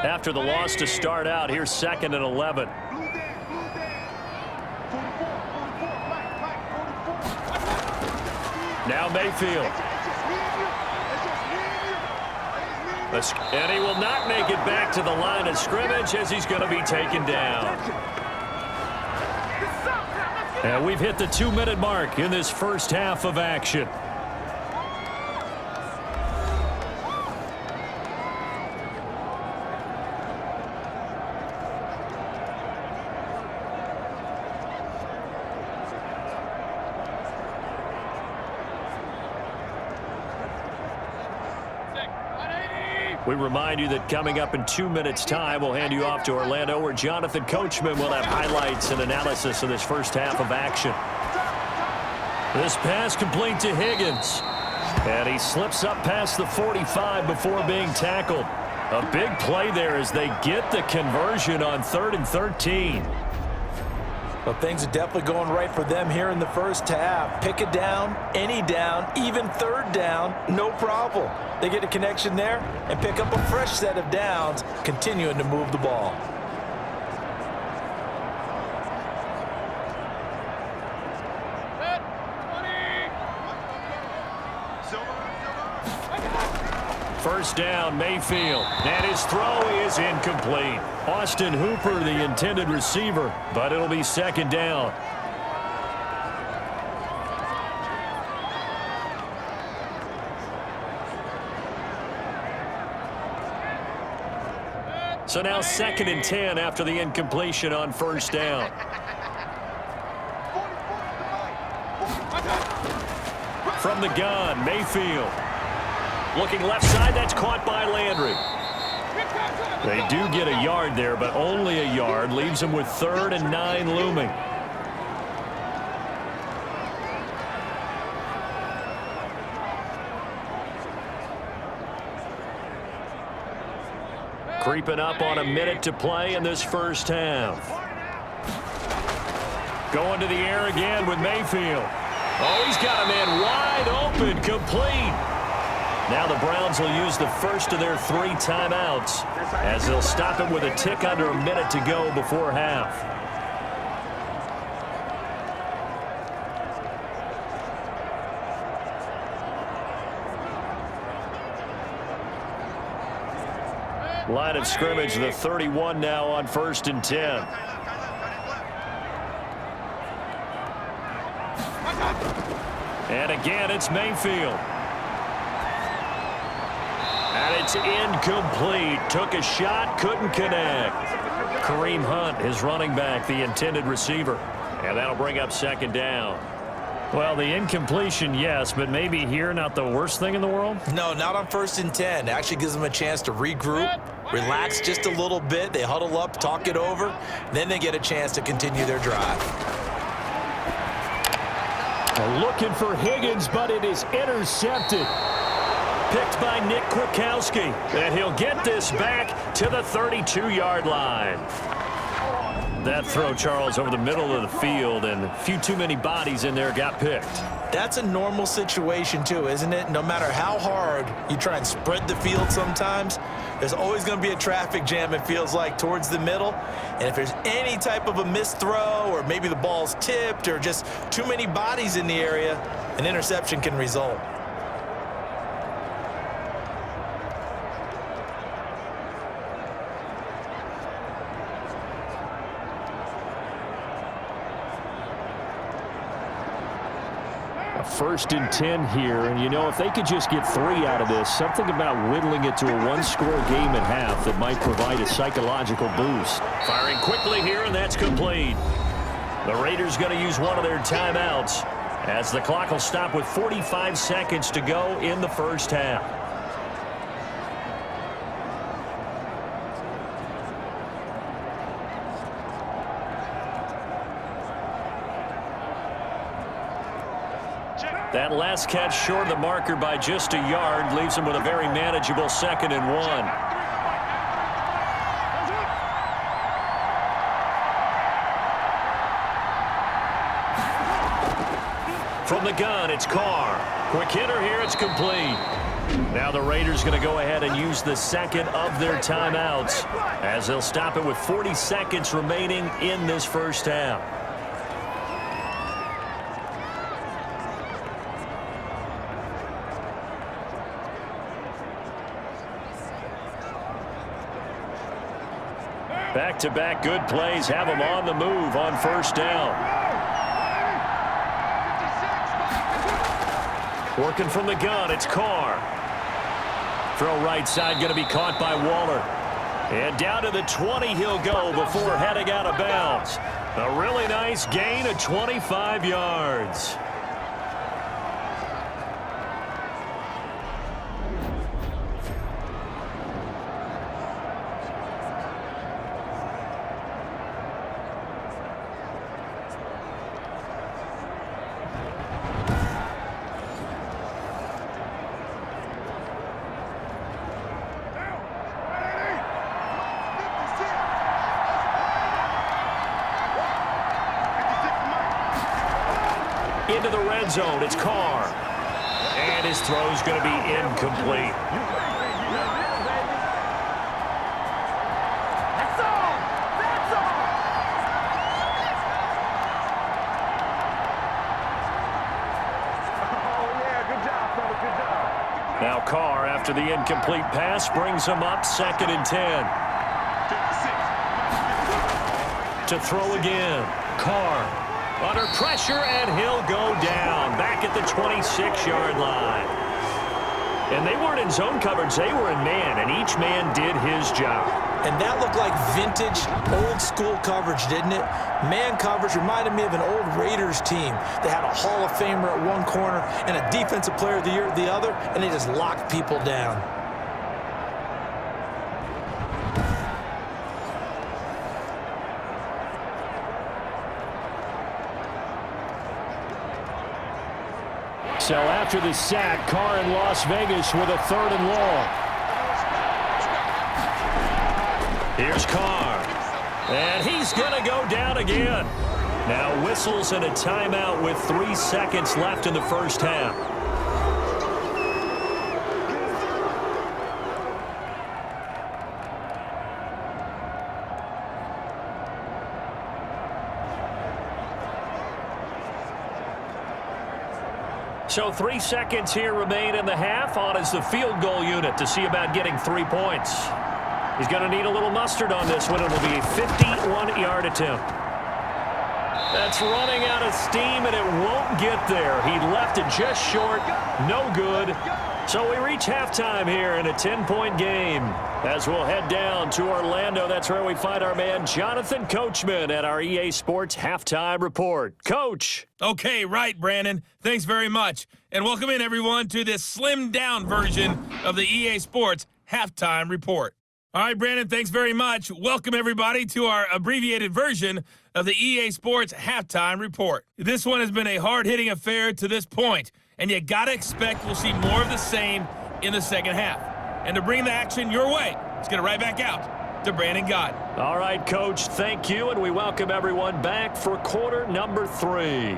After the loss to start out, here's 2nd and 11. Now Mayfield. And he will not make it back to the line of scrimmage as he's going to be taken down. And we've hit the 2-minute mark in this first half of action. We remind you that coming up in 2 minutes' time, we'll hand you off to Orlando, where Jonathan Coachman will have highlights and analysis of this first half of action. This pass complete to Higgins. And he slips up past the 45 before being tackled. A big play there as they get the conversion on 3rd and 13. Well, things are definitely going right for them here in the first half. Pick a down, any down, even 3rd down, no problem. They get a connection there and pick up a fresh set of downs, continuing to move the ball. First down, Mayfield. And his throw is incomplete. Austin Hooper, the intended receiver, but it'll be 2nd down. So now 2nd and 10 after the incompletion on 1st down. From the gun, Mayfield. Looking left side, that's caught by Landry. They do get a yard there, but only a yard. Leaves them with 3rd and 9 looming. Creeping up on a minute to play in this first half. Going to the air again with Mayfield. Oh, he's got a man wide open, complete. Now the Browns will use the first of their 3 timeouts as they'll stop it with a tick under a minute to go before half. Line of scrimmage, the 31 now on 1st and 10. And again, it's Mayfield. And it's incomplete. Took a shot, couldn't connect. Kareem Hunt, his running back, the intended receiver. And that'll bring up 2nd down. Well, the incompletion, yes, but maybe here not the worst thing in the world? No, not on 1st and 10. It actually gives them a chance to regroup, relax just a little bit. They huddle up, talk it over, then they get a chance to continue their drive. Looking for Higgins, but it is intercepted. Picked by Nick Kwiatkowski. And he'll get this back to the 32-yard line. That throw, Charles, over the middle of the field, and a few too many bodies in there got picked. That's a normal situation, too, isn't it? No matter how hard you try and spread the field sometimes, there's always going to be a traffic jam, it feels like, towards the middle. And if there's any type of a missed throw, or maybe the ball's tipped, or just too many bodies in the area, an interception can result. A 1st and 10 here, and you know, if they could just get 3 out of this, something about whittling it to a 1-score game at half that might provide a psychological boost. Firing quickly here, and that's complete. The Raiders going to use one of their timeouts as the clock will stop with 45 seconds to go in the 1st half. That last catch short of the marker by just a yard leaves him with a very manageable 2nd and 1. From the gun, it's Carr. Quick hitter here, it's complete. Now the Raiders going to go ahead and use the 2nd of their timeouts as they'll stop it with 40 seconds remaining in this 1st half. Back-to-back good plays have them on the move on 1st down. Working from the gun, it's Carr. Throw right side going to be caught by Waller. And down to the 20 he'll go before heading out of bounds. A really nice gain of 25 yards. Into the red zone, it's Carr. And his throw's going to be incomplete. Now Carr, after the incomplete pass, brings him up 2nd and 10. To throw again, Carr. Under pressure, and he'll go down. Back at the 26-yard line. And they weren't in zone coverage. They were in man, and each man did his job. And that looked like vintage, old-school coverage, didn't it? Man coverage reminded me of an old Raiders team. They had a Hall of Famer at one corner and a Defensive Player of the Year at the other, and they just locked people down. So after the sack, Carr in Las Vegas with a 3rd and long. Here's Carr. And he's going to go down again. Now whistles and a timeout with 3 seconds left in the 1st half. So 3 seconds here remain in the half. On is the field goal unit to see about getting 3 points. He's going to need a little mustard on this one. It'll be a 51-yard attempt. That's running out of steam, and it won't get there. He left it just short. No good. So we reach halftime here in a 10-point game. As we'll head down to Orlando, that's where we find our man Jonathan Coachman at our EA Sports Halftime Report. Coach. Okay, right, Brandon. Thanks very much. And welcome in, everyone, to this slimmed-down version of the EA Sports Halftime Report. All right, Brandon, thanks very much. Welcome, everybody, to our abbreviated version of the EA Sports Halftime Report. This one has been a hard-hitting affair to this point, and you got to expect we'll see more of the same in the second half. And to bring the action your way, let's get it right back out to Brandon Gott. All right, Coach, thank you, and we welcome everyone back for quarter number 3.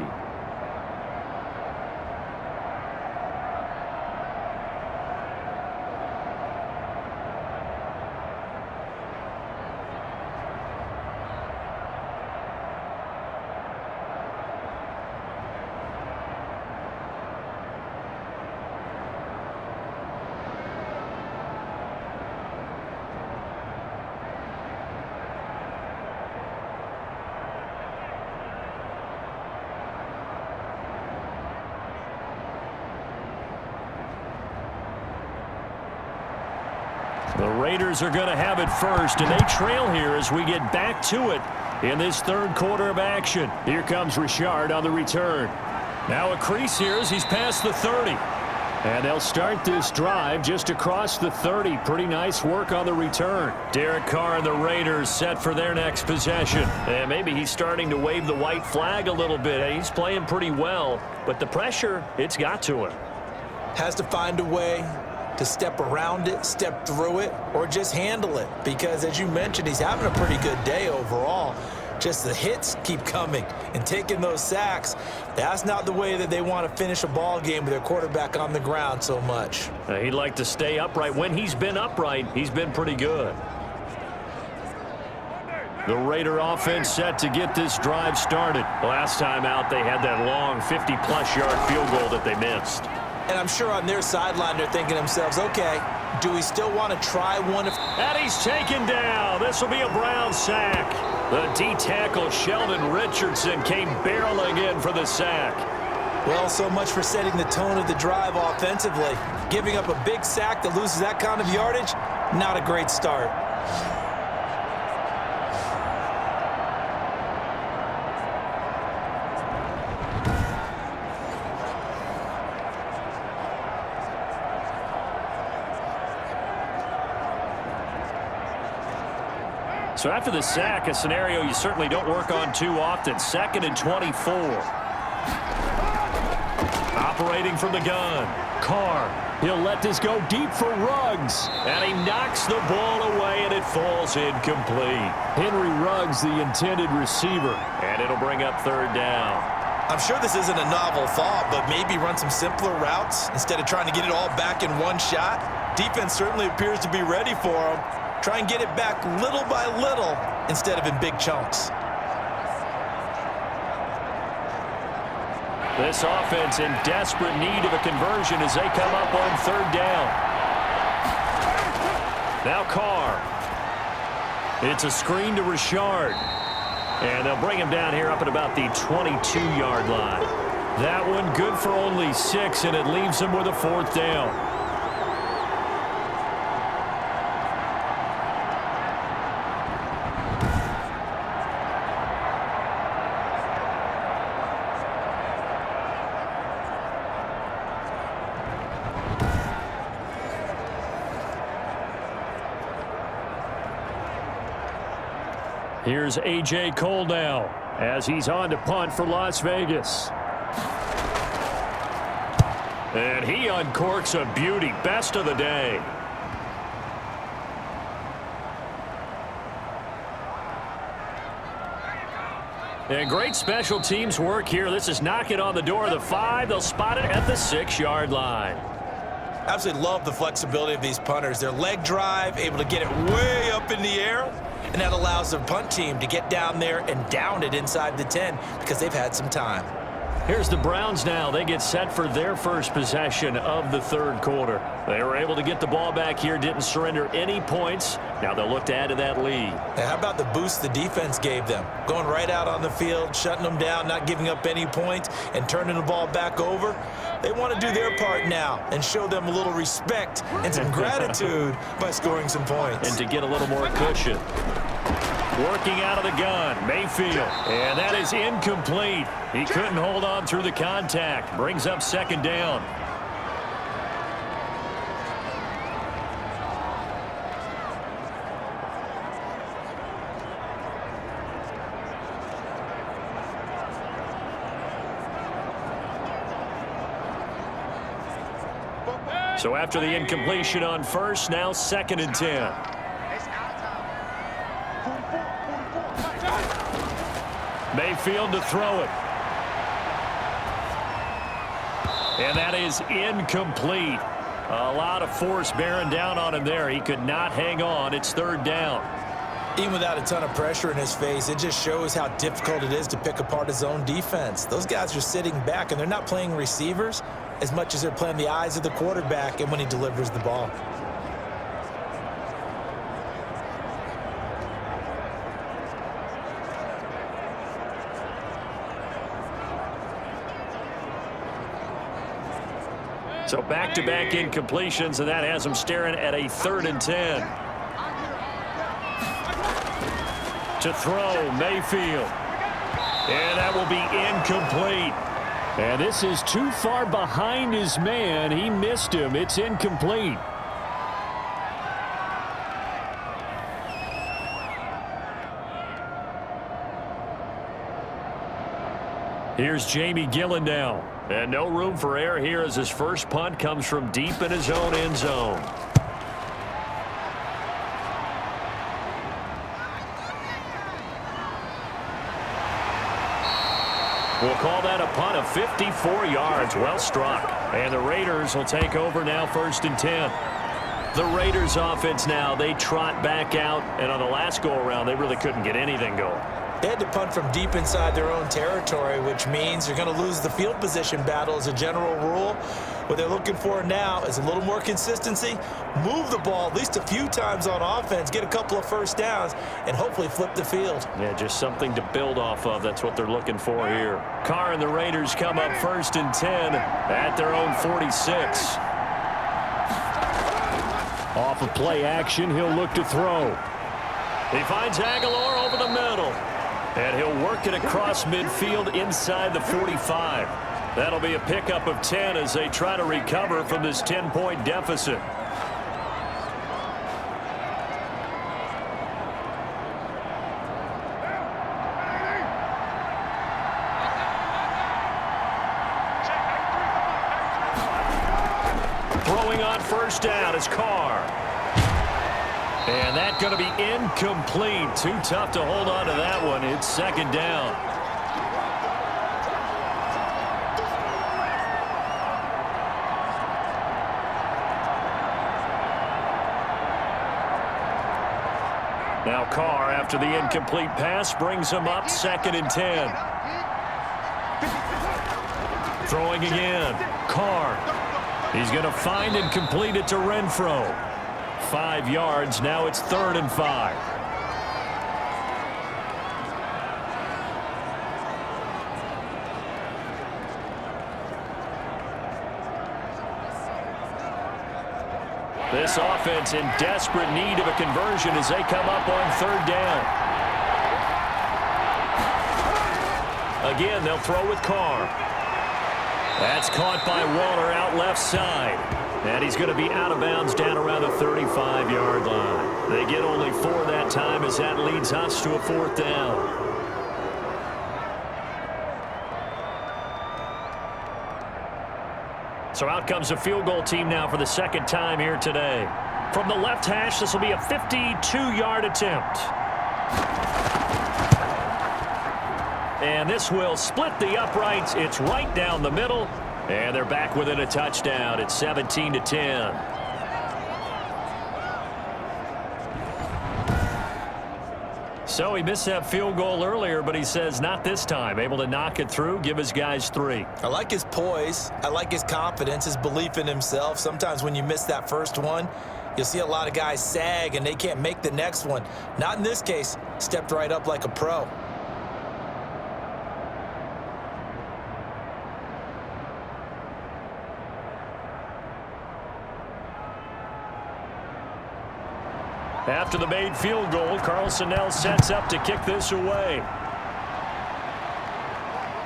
The Raiders are going to have it first, and they trail here as we get back to it in this third quarter of action. Here comes Richard on the return. Now a crease here as he's past the 30. And they'll start this drive just across the 30. Pretty nice work on the return. Derek Carr and the Raiders set for their next possession. And maybe he's starting to wave the white flag a little bit. He's playing pretty well, but the pressure, it's got to him. Has to find a way to step around it, step through it, or just handle it. Because, as you mentioned, he's having a pretty good day overall. Just the hits keep coming and taking those sacks. That's not the way that they want to finish a ball game with their quarterback on the ground so much. He'd like to stay upright. When he's been upright, he's been pretty good. The Raider offense set to get this drive started. Last time out, they had that long 50-plus yard field goal that they missed. And I'm sure on their sideline they're thinking to themselves, okay, do we still want to try one? And he's taken down. This will be a Brown sack. The D-tackle Sheldon Richardson came barreling in for the sack. Well, so much for setting the tone of the drive offensively. Giving up a big sack that loses that kind of yardage, not a great start. So after the sack, a scenario you certainly don't work on too often. 2nd and 24. Operating from the gun. Carr. He'll let this go deep for Ruggs. And he knocks the ball away, and it falls incomplete. Henry Ruggs, the intended receiver. And it'll bring up 3rd down. I'm sure this isn't a novel thought, but maybe run some simpler routes instead of trying to get it all back in one shot. Defense certainly appears to be ready for him. Try and get it back little by little instead of in big chunks. This offense in desperate need of a conversion as they come up on 3rd down. Now Carr. It's a screen to Richard. And they'll bring him down here up at about the 22-yard line. That one good for only 6, and it leaves him with a 4th down. Here's A.J. Cole now as he's on to punt for Las Vegas. And he uncorks a beauty. Best of the day. And great special teams work here. This is knocking on the door of the 5. They'll spot it at the 6-yard line. Absolutely love the flexibility of these punters. Their leg drive, able to get it way up in the air, and that allows their punt team to get down there and down it inside the 10 because they've had some time. Here's the Browns now. They get set for their first possession of the third quarter. They were able to get the ball back here, didn't surrender any points. Now they'll look to add to that lead. Now, how about the boost the defense gave them? Going right out on the field, shutting them down, not giving up any points, and turning the ball back over. They want to do their part now and show them a little respect and some gratitude by scoring some points. And to get a little more cushion. Working out of the gun, Mayfield. And that is incomplete. He couldn't hold on through the contact. Brings up second down. So after the incompletion on first, now 2nd and 10. Mayfield to throw it. And that is incomplete. A lot of force bearing down on him there. He could not hang on. It's 3rd down. Even without a ton of pressure in his face, it just shows how difficult it is to pick apart his own defense. Those guys are sitting back, and they're not playing receivers as much as they're playing the eyes of the quarterback and when he delivers the ball. So back-to-back incompletions, and that has him staring at a 3rd and 10. To throw, Mayfield. And that will be incomplete. And this is too far behind his man. He missed him. It's incomplete. Here's Jamie Gillen now. And no room for error here as his first punt comes from deep in his own end zone. We'll call that a punt of 54 yards. Well struck. And the Raiders will take over now 1st and 10. The Raiders offense now, they trot back out. And on the last go-around, they really couldn't get anything going. They had to punt from deep inside their own territory, which means you're going to lose the field position battle as a general rule. What they're looking for now is a little more consistency, move the ball at least a few times on offense, get a couple of first downs, and hopefully flip the field. Yeah, just something to build off of. That's what they're looking for here. Carr and the Raiders come up 1st and 10 at their own 46. Off of play action, he'll look to throw. He finds Aguilar over the middle. And he'll work it across midfield inside the 45. That'll be a pickup of 10 as they try to recover from this 10-point deficit. Throwing on 1st down is Carr. And that's going to be incomplete. Too tough to hold on to that one. It's 2nd down. Now Carr, after the incomplete pass, brings him up 2nd and 10. Throwing again. Carr. He's going to find and complete it to Renfro. 5 yards. Now it's 3rd and 5. This offense in desperate need of a conversion as they come up on 3rd down. Again, they'll throw with Carr. That's caught by Waller out left side. And he's going to be out of bounds down around the 35-yard line. They get only 4 that time as that leads us to a 4th down. So out comes the field goal team now for the 2nd time here today. From the left hash, this will be a 52-yard attempt. And this will split the uprights. It's right down the middle. And they're back within a touchdown. It's 17-10. So he missed that field goal earlier, but he says not this time. Able to knock it through, give his guys 3. I like his poise. I like his confidence, his belief in himself. Sometimes when you miss that first one, you'll see a lot of guys sag and they can't make the next one. Not in this case. Stepped right up like a pro. After the made field goal, Carlson now sets up to kick this away.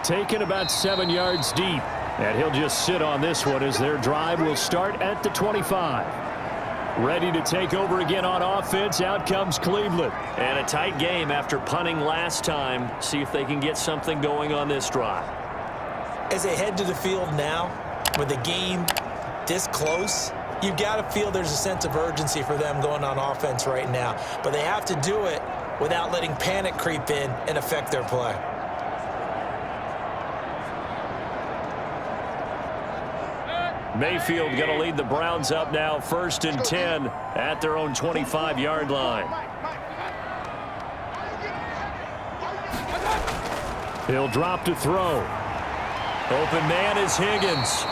Taken about 7 yards deep. And he'll just sit on this one as their drive will start at the 25. Ready to take over again on offense. Out comes Cleveland. And a tight game after punting last time. See if they can get something going on this drive. As they head to the field now, with the game this close, you've got to feel there's a sense of urgency for them going on offense right now. But they have to do it without letting panic creep in and affect their play. Mayfield going to lead the Browns up now, 1st and 10 at their own 25-yard line. He'll drop to throw. Open man is Higgins.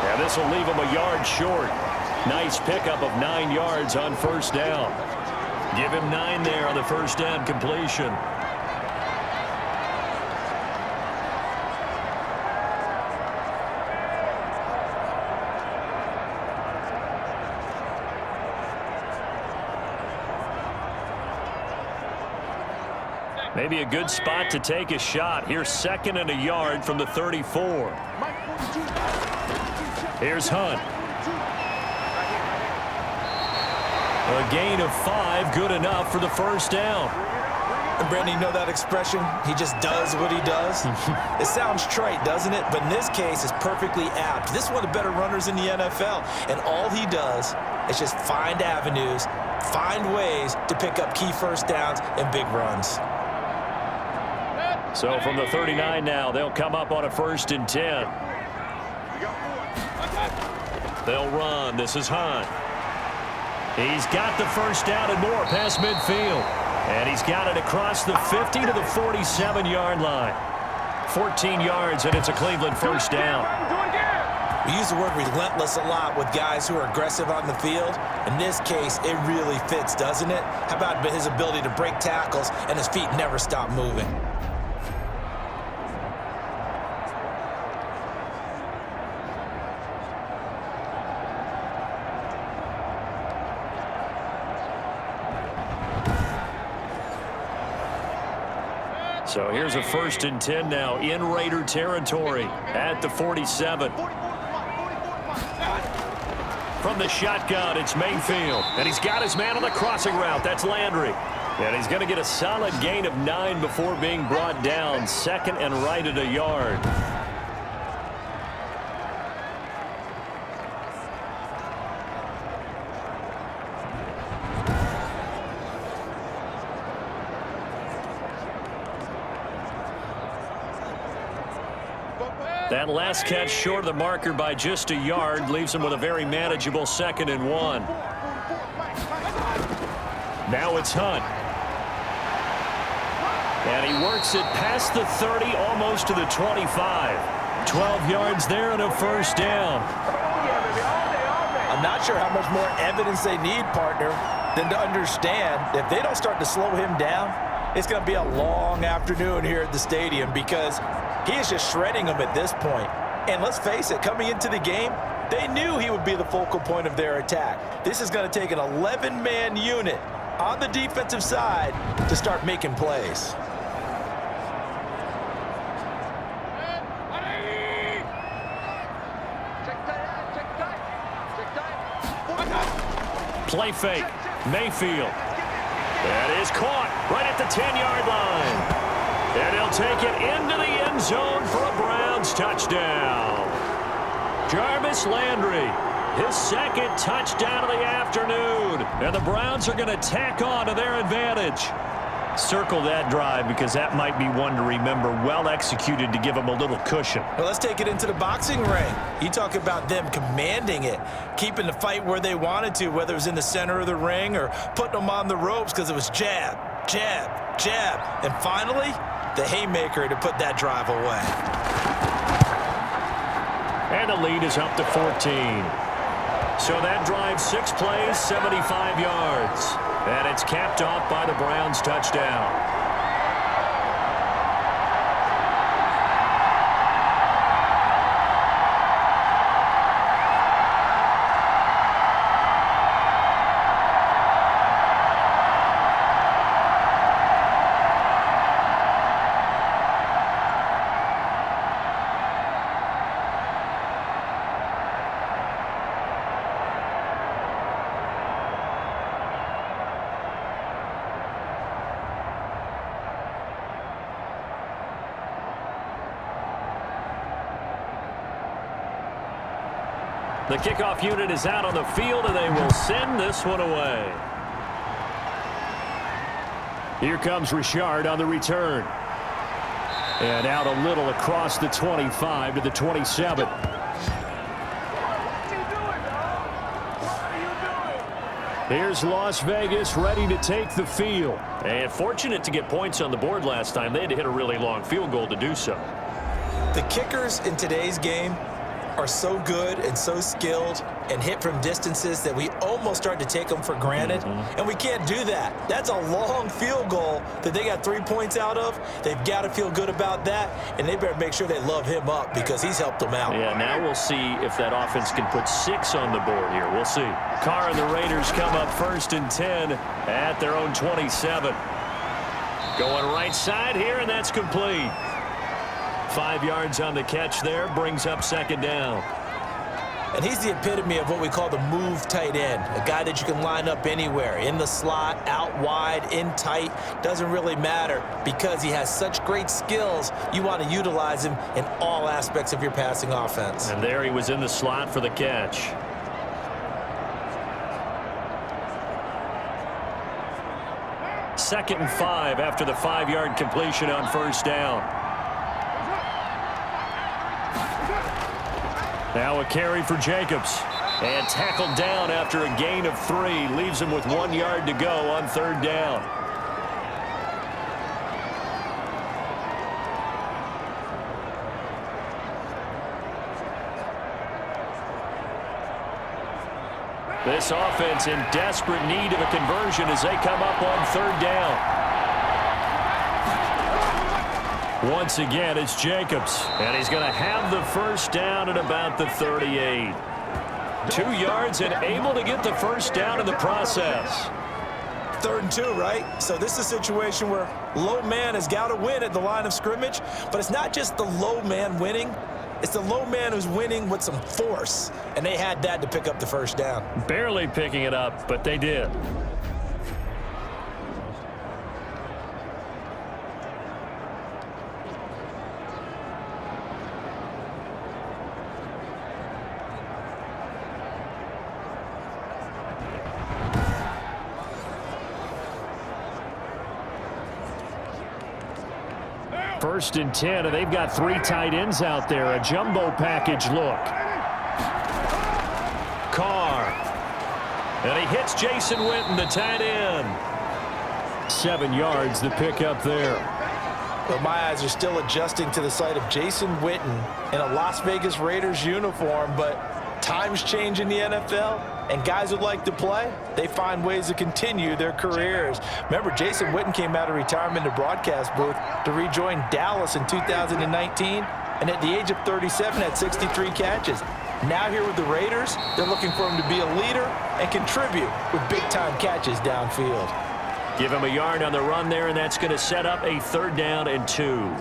And this will leave him a yard short. Nice pickup of 9 yards on 1st down. Give him 9 there on the 1st down completion. Maybe a good spot to take a shot. Here's 2nd and a yard from the 34. Here's Hunt. A gain of 5, good enough for the 1st down. And Brandon, you know that expression? He just does what he does. It sounds trite, doesn't it? But in this case, it's perfectly apt. This is one of the better runners in the NFL. And all he does is just find avenues, find ways to pick up key 1st downs and big runs. So from the 39 now, they'll come up on a 1st and 10. They'll run. This is Hunt. He's got the 1st down and more past midfield. And he's got it across the 50 to the 47-yard line. 14 yards, and it's a Cleveland 1st down. We use the word relentless a lot with guys who are aggressive on the field. In this case, it really fits, doesn't it? How about his ability to break tackles and his feet never stop moving? So here's a 1st and 10 now in Raider territory at the 47. From the shotgun, it's Mayfield. And he's got his man on the crossing route. That's Landry. And he's going to get a solid gain of 9 before being brought down. 2nd and right at a yard. That last catch short of the marker by just a yard leaves him with a very manageable 2nd and 1. Now it's Hunt. And he works it past the 30, almost to the 25. 12 yards there and a 1st down. I'm not sure how much more evidence they need, partner, than to understand that if they don't start to slow him down, it's going to be a long afternoon here at the stadium because he is just shredding them at this point. And let's face it, coming into the game, they knew he would be the focal point of their attack. This is going to take an 11-man unit on the defensive side to start making plays. Play fake. Mayfield. That is caught right at the 10-yard line. And he'll take it into the end zone for a Browns touchdown. Jarvis Landry, his 2nd touchdown of the afternoon. And the Browns are going to tack on to their advantage. Circle that drive because that might be one to remember. Well executed to give them a little cushion. Well, let's take it into the boxing ring. You talk about them commanding it, keeping the fight where they wanted to, whether it was in the center of the ring or putting them on the ropes because it was jab, jab, jab, and finally, the haymaker to put that drive away. And the lead is up to 14. So that drive, 6 plays, 75 yards. And it's capped off by the Browns' touchdown. The kickoff unit is out on the field, and they will send this one away. Here comes Richard on the return. And out a little across the 25 to the 27. Here's Las Vegas ready to take the field. And fortunate to get points on the board last time. They had to hit a really long field goal to do so. The kickers in today's game are so good and so skilled and hit from distances that we almost start to take them for granted. And we can't do that. That's a long field goal that they got 3 points out of. They've got to feel good about that, and they better make sure they love him up because he's helped them out. Yeah, now we'll see if that offense can put 6 on the board here. We'll see. Carr and the Raiders come up 1st and 10 at their own 27. Going right side here, and that's complete. 5 yards on the catch there, brings up 2nd down. And he's the epitome of what we call the move tight end, a guy that you can line up anywhere, in the slot, out wide, in tight, doesn't really matter because he has such great skills. You want to utilize him in all aspects of your passing offense. And there he was in the slot for the catch. Second and 5 after the 5-yard completion on 1st down. Now a carry for Jacobs. And tackled down after a gain of 3. Leaves him with 1 yard to go on 3rd down. This offense in desperate need of a conversion as they come up on 3rd down. Once again, it's Jacobs, and he's going to have the 1st down at about the 38. 2 yards and able to get the 1st down in the process. 3rd and 2, right? So this is a situation where low man has got to win at the line of scrimmage, but it's not just the low man winning. It's the low man who's winning with some force, and they had that to pick up the 1st down. Barely picking it up, but they did. First and 10, and they've got 3 tight ends out there. A jumbo package look. Carr. And he hits Jason Witten, the tight end. 7 yards, the pickup there. But my eyes are still adjusting to the sight of Jason Witten in a Las Vegas Raiders uniform, but times change in the NFL, and guys who like to play, they find ways to continue their careers. Remember, Jason Witten came out of retirement in the broadcast booth to rejoin Dallas in 2019, and at the age of 37 had 63 catches. Now here with the Raiders, they're looking for him to be a leader and contribute with big-time catches downfield. Give him a yard on the run there, and that's going to set up a 3rd down and 2.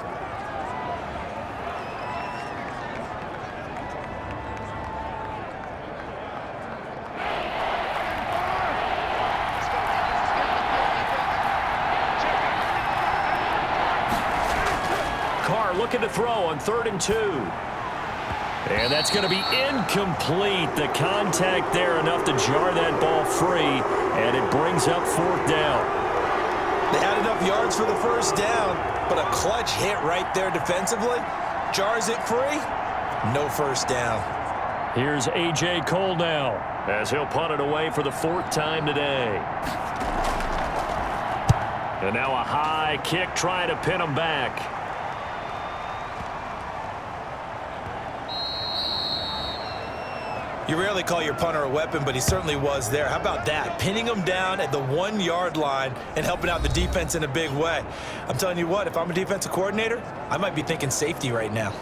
Looking to throw on 3rd and 2. And that's going to be incomplete. The contact there enough to jar that ball free, and it brings up 4th down. They had enough yards for the 1st down, but a clutch hit right there defensively. Jars it free. No 1st down. Here's A.J. Cole now as he'll punt it away for the 4th time today. And now a high kick trying to pin him back. You rarely call your punter a weapon, but he certainly was there. How about that? Pinning him down at the 1-yard line and helping out the defense in a big way. I'm telling you what, if I'm a defensive coordinator, I might be thinking safety right now.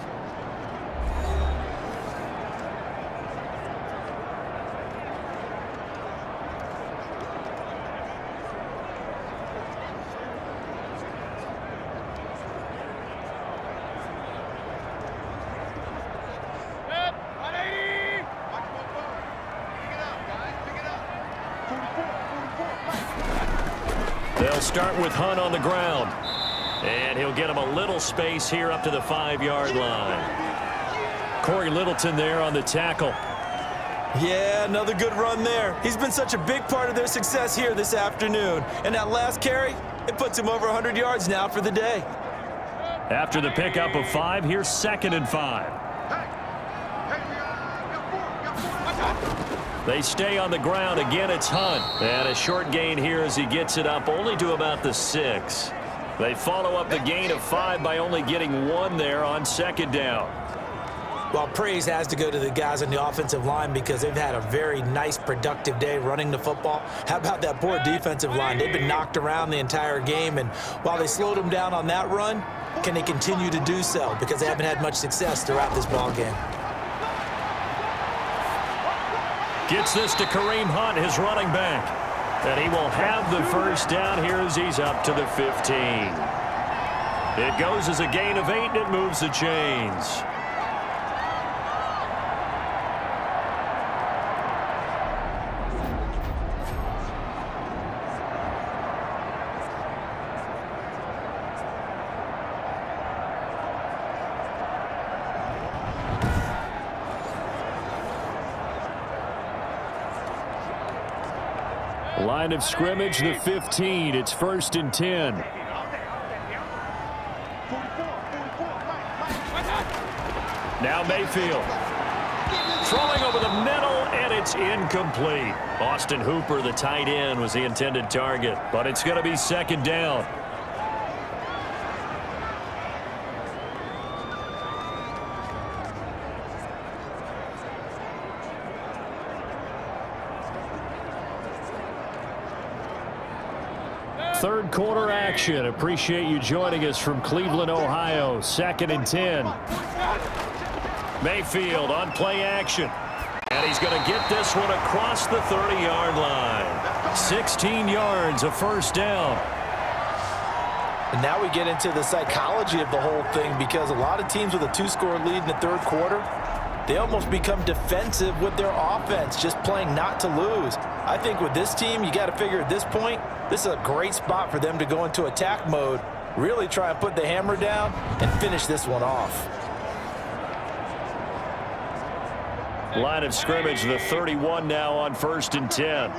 They'll start with Hunt on the ground. And he'll get him a little space here up to the 5-yard line. Corey Littleton there on the tackle. Yeah, another good run there. He's been such a big part of their success here this afternoon. And that last carry, it puts him over 100 yards now for the day. After the pickup of 5, here's 2nd and 5. They stay on the ground. Again, it's Hunt. And a short gain here as he gets it up only to about the 6. They follow up the gain of 5 by only getting 1 there on 2nd down. Well, praise has to go to the guys on the offensive line because they've had a very nice, productive day running the football. How about that poor defensive line? They've been knocked around the entire game, and while they slowed them down on that run, can they continue to do so? Because they haven't had much success throughout this ball game. Gets this to Kareem Hunt, his running back. And he will have the first down here as he's up to the 15. It goes as a gain of 8, and it moves the chains. Line of scrimmage, the 15. It's 1st and 10. Now Mayfield. Throwing over the middle, and it's incomplete. Austin Hooper, the tight end, was the intended target, but it's going to be 2nd down. Third quarter action. Appreciate you joining us from Cleveland, Ohio. 2nd and 10. Mayfield on play action. And he's going to get this one across the 30-yard line. 16 yards, a first down. And now we get into the psychology of the whole thing because a lot of teams with a 2-score lead in the third quarter, they almost become defensive with their offense, just playing not to lose. I think with this team, you got to figure at this point, this is a great spot for them to go into attack mode, really try and put the hammer down and finish this one off. Line of scrimmage, the 31 now on 1st and 10.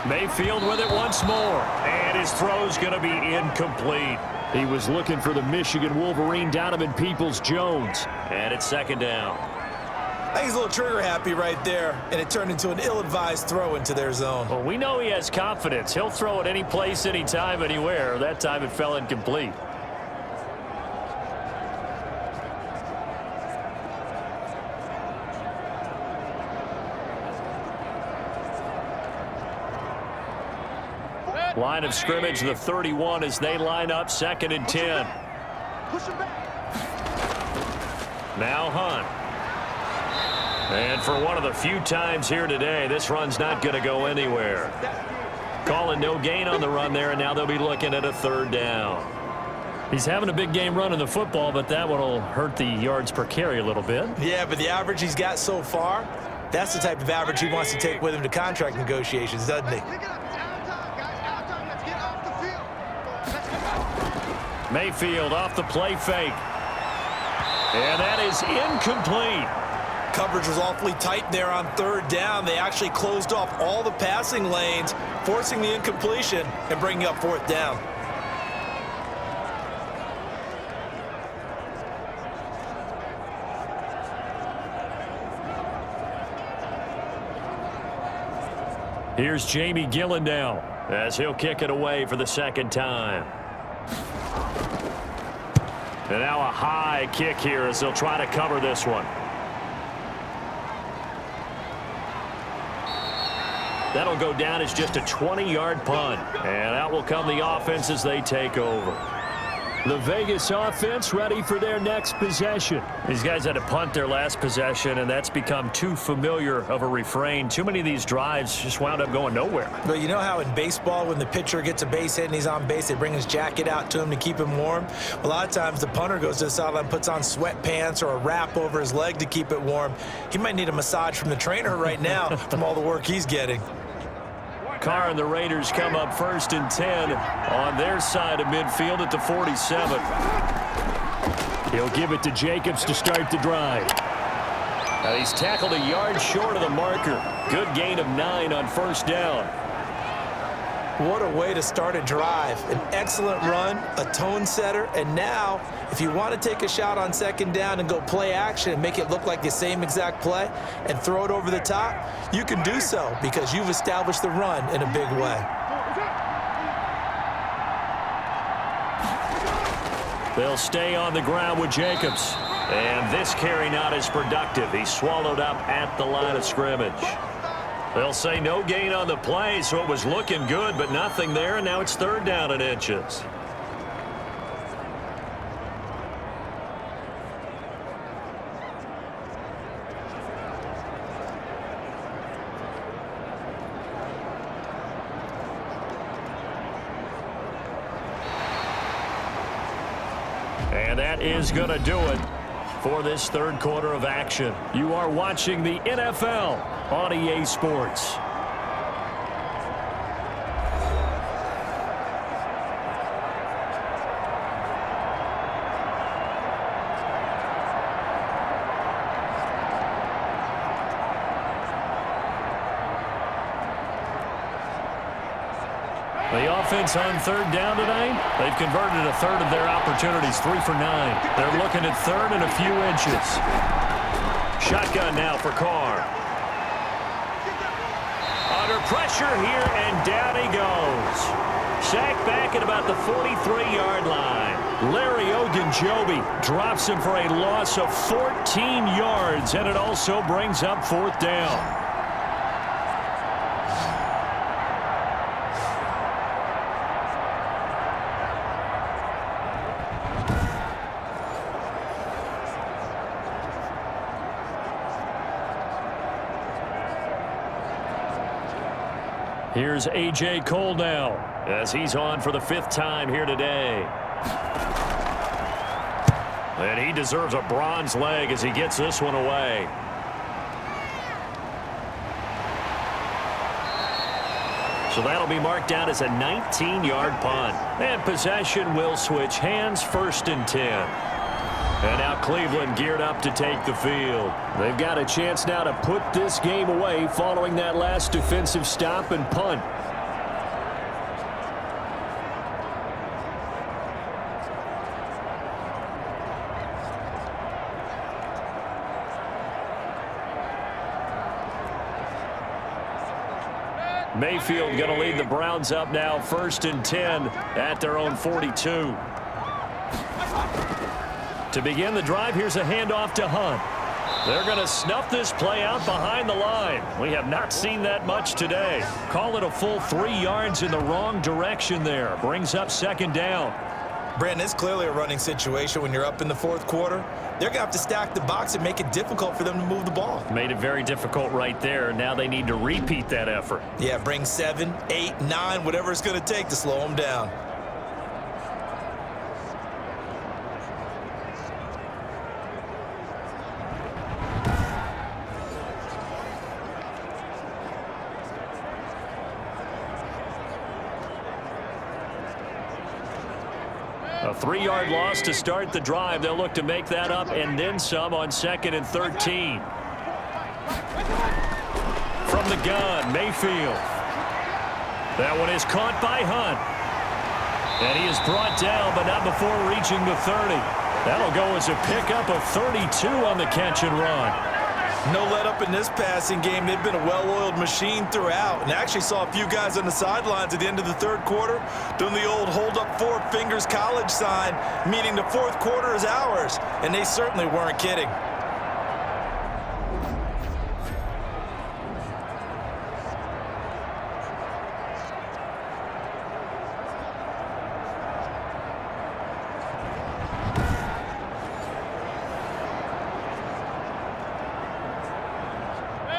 Mayfield with it once more, and his throw's going to be incomplete. He was looking for the Michigan Wolverine, Donovan Peoples-Jones, and it's 2nd down. I think he's a little trigger happy right there, and it turned into an ill-advised throw into their zone. Well, we know he has confidence. He'll throw it any place, anytime, anywhere. That time it fell incomplete. Line of scrimmage, the 31 as they line up 2nd and 10. Now Hunt. And for one of the few times here today, this run's not going to go anywhere. Calling no gain on the run there, and now they'll be looking at a 3rd down. He's having a big game running the football, but that one will hurt the yards per carry a little bit. Yeah, but the average he's got so far, that's the type of average he wants to take with him to contract negotiations, doesn't he? Mayfield off the play fake. And that is incomplete. Coverage was awfully tight there on 3rd down. They actually closed off all the passing lanes, forcing the incompletion and bringing up 4th down. Here's Jamie Gillen now as he'll kick it away for the second time. And now a high kick here as they'll try to cover this one. That'll go down as just a 20-yard punt. And out will come the offense as they take over. The Vegas offense ready for their next possession. These guys had to punt their last possession, and that's become too familiar of a refrain. Too many of these drives just wound up going nowhere. But you know how in baseball, when the pitcher gets a base hit and he's on base, they bring his jacket out to him to keep him warm? A lot of times the punter goes to the sideline, puts on sweatpants or a wrap over his leg to keep it warm. He might need a massage from the trainer right now from all the work he's getting. Carr and the Raiders come up 1st and 10 on their side of midfield at the 47. He'll give it to Jacobs to start the drive. Now he's tackled a yard short of the marker. Good gain of 9 on 1st down. What a way to start a drive. An excellent run, a tone setter, and now if you want to take a shot on 2nd down and go play action and make it look like the same exact play and throw it over the top, you can do so because you've established the run in a big way. They'll stay on the ground with Jacobs. And this carry not as productive. He's swallowed up at the line of scrimmage. They'll say no gain on the play, so it was looking good, but nothing there, and now it's 3rd down and inches. And that is going to do it for this 3rd quarter of action. You are watching the NFL on EA Sports. The offense on 3rd down tonight, they've converted a 1/3 of their opportunities, 3 for 9. They're looking at 3rd and a few inches. Shotgun now for Carr. Under pressure here, and down he goes. Sacked back at about the 43-yard line. Larry Ogunjobi drops him for a loss of 14 yards, and it also brings up 4th down. Here's A.J. Cole now as he's on for the 5th time here today. And he deserves a bronze leg as he gets this one away. So that'll be marked down as a 19-yard punt. And possession will switch hands, 1st and 10. And now Cleveland geared up to take the field. They've got a chance now to put this game away following that last defensive stop and punt. Mayfield going to lead the Browns up now 1st and 10 at their own 42. To begin the drive, here's a handoff to Hunt. They're going to snuff this play out behind the line. We have not seen that much today. Call it a full 3 yards in the wrong direction there. Brings up 2nd down. Brandon, it's clearly a running situation when you're up in the 4th quarter. They're going to have to stack the box and make it difficult for them to move the ball. Made it very difficult right there. Now they need to repeat that effort. Yeah, bring 7, 8, 9, whatever it's going to take to slow them down. A 3-yard loss to start the drive. They'll look to make that up and then some on 2nd and 13. From the gun, Mayfield. That one is caught by Hunt. And he is brought down, but not before reaching the 30. That'll go as a pickup of 32 on the catch and run. No let up in this passing game. They've been a well-oiled machine throughout. And actually saw a few guys on the sidelines at the end of the third quarter doing the old hold up 4 fingers college sign, meaning the fourth quarter is ours. And they certainly weren't kidding.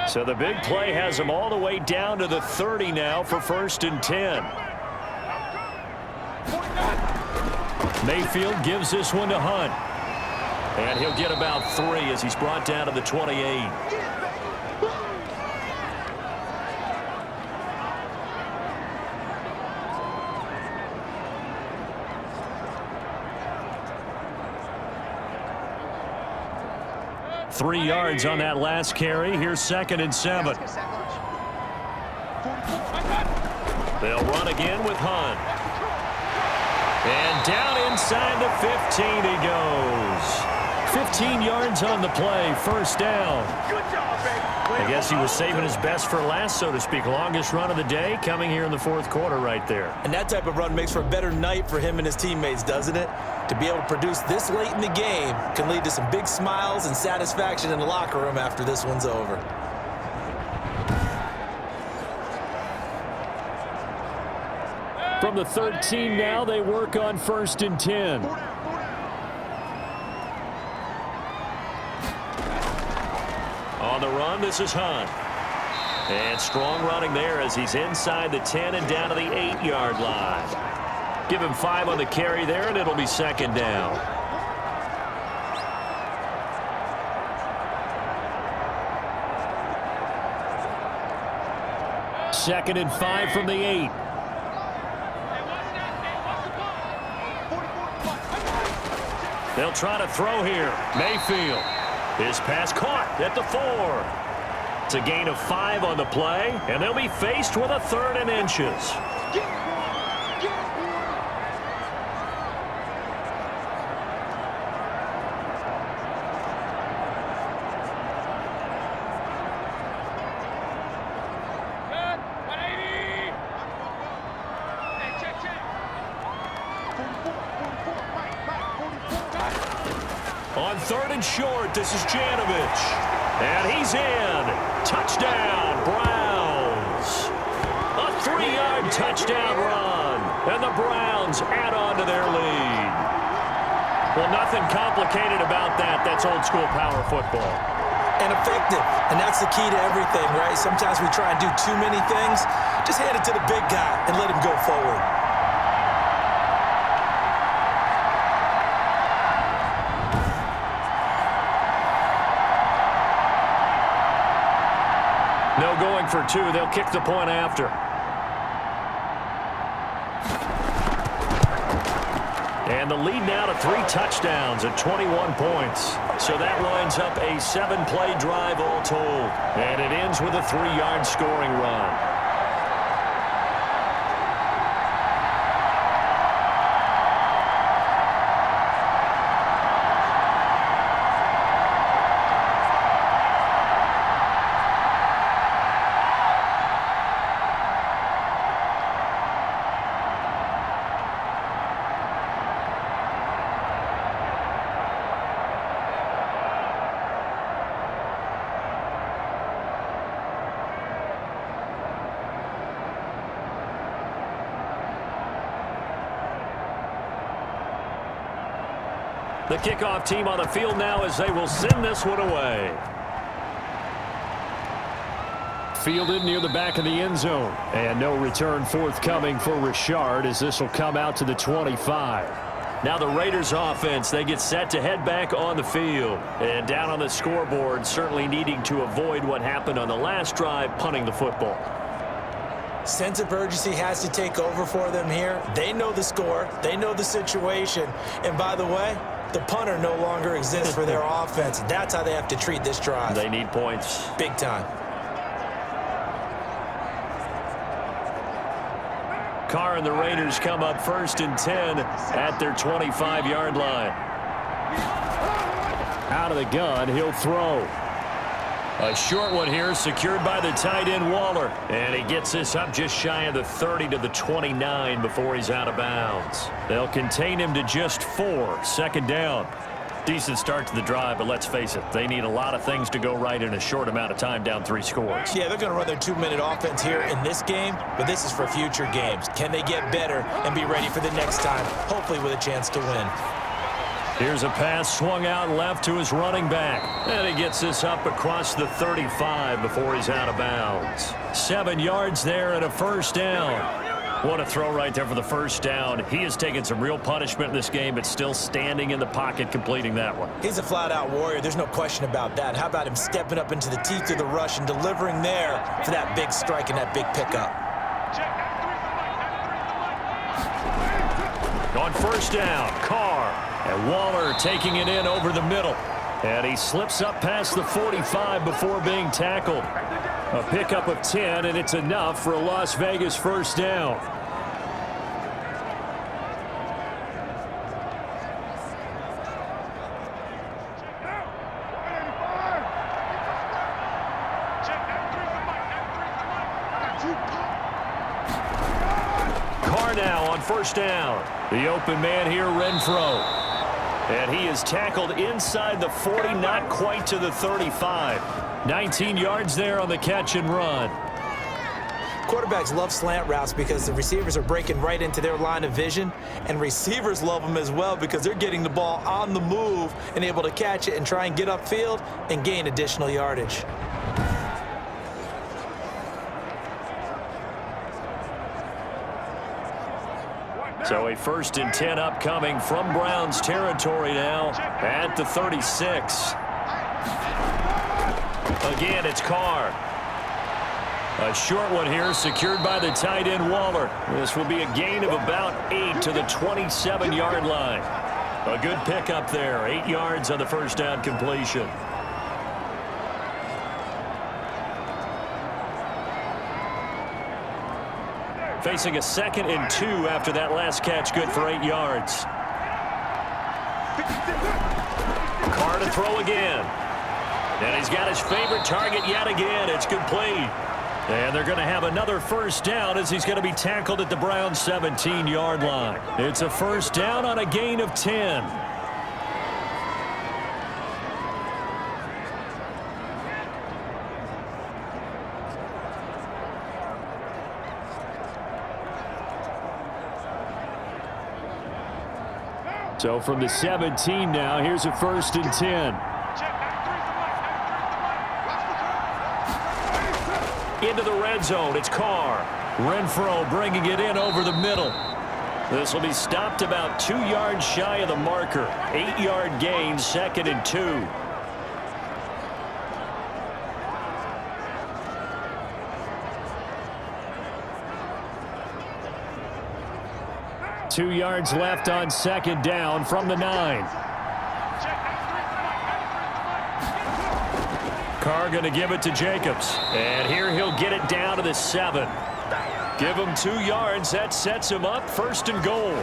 So the big play has them all the way down to the 30 now for 1st and 10. Mayfield gives this one to Hunt. And he'll get about 3 as he's brought down to the 28. Three yards on that last carry. Here's 2nd and 7. They'll run again with Hunt. And down inside the 15 he goes. 15 yards on the play. 1st down. I guess he was saving his best for last, so to speak. Longest run of the day coming here in the 4th quarter right there. And that type of run makes for a better night for him and his teammates, doesn't it? To be able to produce this late in the game can lead to some big smiles and satisfaction in the locker room after this one's over. From the 13 now, they work on 1st and 10. On the run, this is Hunt. And strong running there as he's inside the 10 and down to the 8-yard line. Give him 5 on the carry there, and it'll be 2nd down. Second and 5 from the 8. They'll try to throw here. Mayfield. His pass caught at the 4. It's a gain of 5 on the play, and they'll be faced with a 3rd and inches. On 3rd and short, this is Janovich. And he's in. Touchdown, Browns. A 3-yard touchdown run. And the Browns add on to their lead. Well, nothing complicated about that. That's old school power football. And effective. And that's the key to everything, right? Sometimes we try and do too many things. Just hand it to the big guy and let him go forward. No going for 2. They'll kick the point after. And the lead now to 3 touchdowns at 21 points. So that lines up a 7-play drive all told. And it ends with a 3-yard scoring run. The kickoff team on the field now as they will send this one away. Fielded near the back of the end zone. And no return forthcoming for Richard as this will come out to the 25. Now the Raiders offense, they get set to head back on the field. And down on the scoreboard, certainly needing to avoid what happened on the last drive, punting the football. Sense of urgency has to take over for them here. They know the score. They know the situation. And by the way, the punter no longer exists for their offense. That's how they have to treat this drive. They need points. Big time. Carr and the Raiders come up 1st and 10 at their 25-yard line. Out of the gun, he'll throw. A short one here, secured by the tight end Waller. And he gets this up just shy of the 30 to the 29 before he's out of bounds. They'll contain him to just 4. Second down. Decent start to the drive, but let's face it, they need a lot of things to go right in a short amount of time, down 3 scores. Yeah, they're going to run their 2-minute offense here in this game, but this is for future games. Can they get better and be ready for the next time, hopefully with a chance to win? Here's a pass swung out left to his running back. And he gets this up across the 35 before he's out of bounds. 7 yards there and a first down. What a throw right there for the first down. He has taken some real punishment in this game, but still standing in the pocket completing that one. He's a flat-out warrior. There's no question about that. How about him stepping up into the teeth of the rush and delivering there for that big strike and that big pickup? On first down, Carr. And Waller taking it in over the middle. And he slips up past the 45 before being tackled. A pickup of 10, and it's enough for a Las Vegas first down. Carr now on first down. The open man here, Renfro. And he is tackled inside the 40, not quite to the 35. 19 yards there on the catch and run. Quarterbacks love slant routes because the receivers are breaking right into their line of vision, and receivers love them as well because they're getting the ball on the move and able to catch it and try and get upfield and gain additional yardage. So a 1st and 10 upcoming from Browns territory now at the 36. Again, it's Carr. A short one here, secured by the tight end Waller. This will be a gain of about 8 to the 27-yard line. A good pickup there, 8 yards on the first down completion. Facing a 2nd and 2 after that last catch, good for 8 yards. Carr to throw again. And he's got his favorite target yet again. It's complete. And they're going to have another first down as he's going to be tackled at the Browns' 17-yard line. It's a first down on a gain of 10. So from the 17 now, here's a 1st and 10. Into the red zone, it's Carr. Renfro bringing it in over the middle. This will be stopped about 2 yards shy of the marker. 8-yard gain, 2nd and 2. Two yards left on 2nd down from the 9. Carr going to give it to Jacobs. And here he'll get it down to the 7. Give him 2 yards. That sets him up 1st and goal.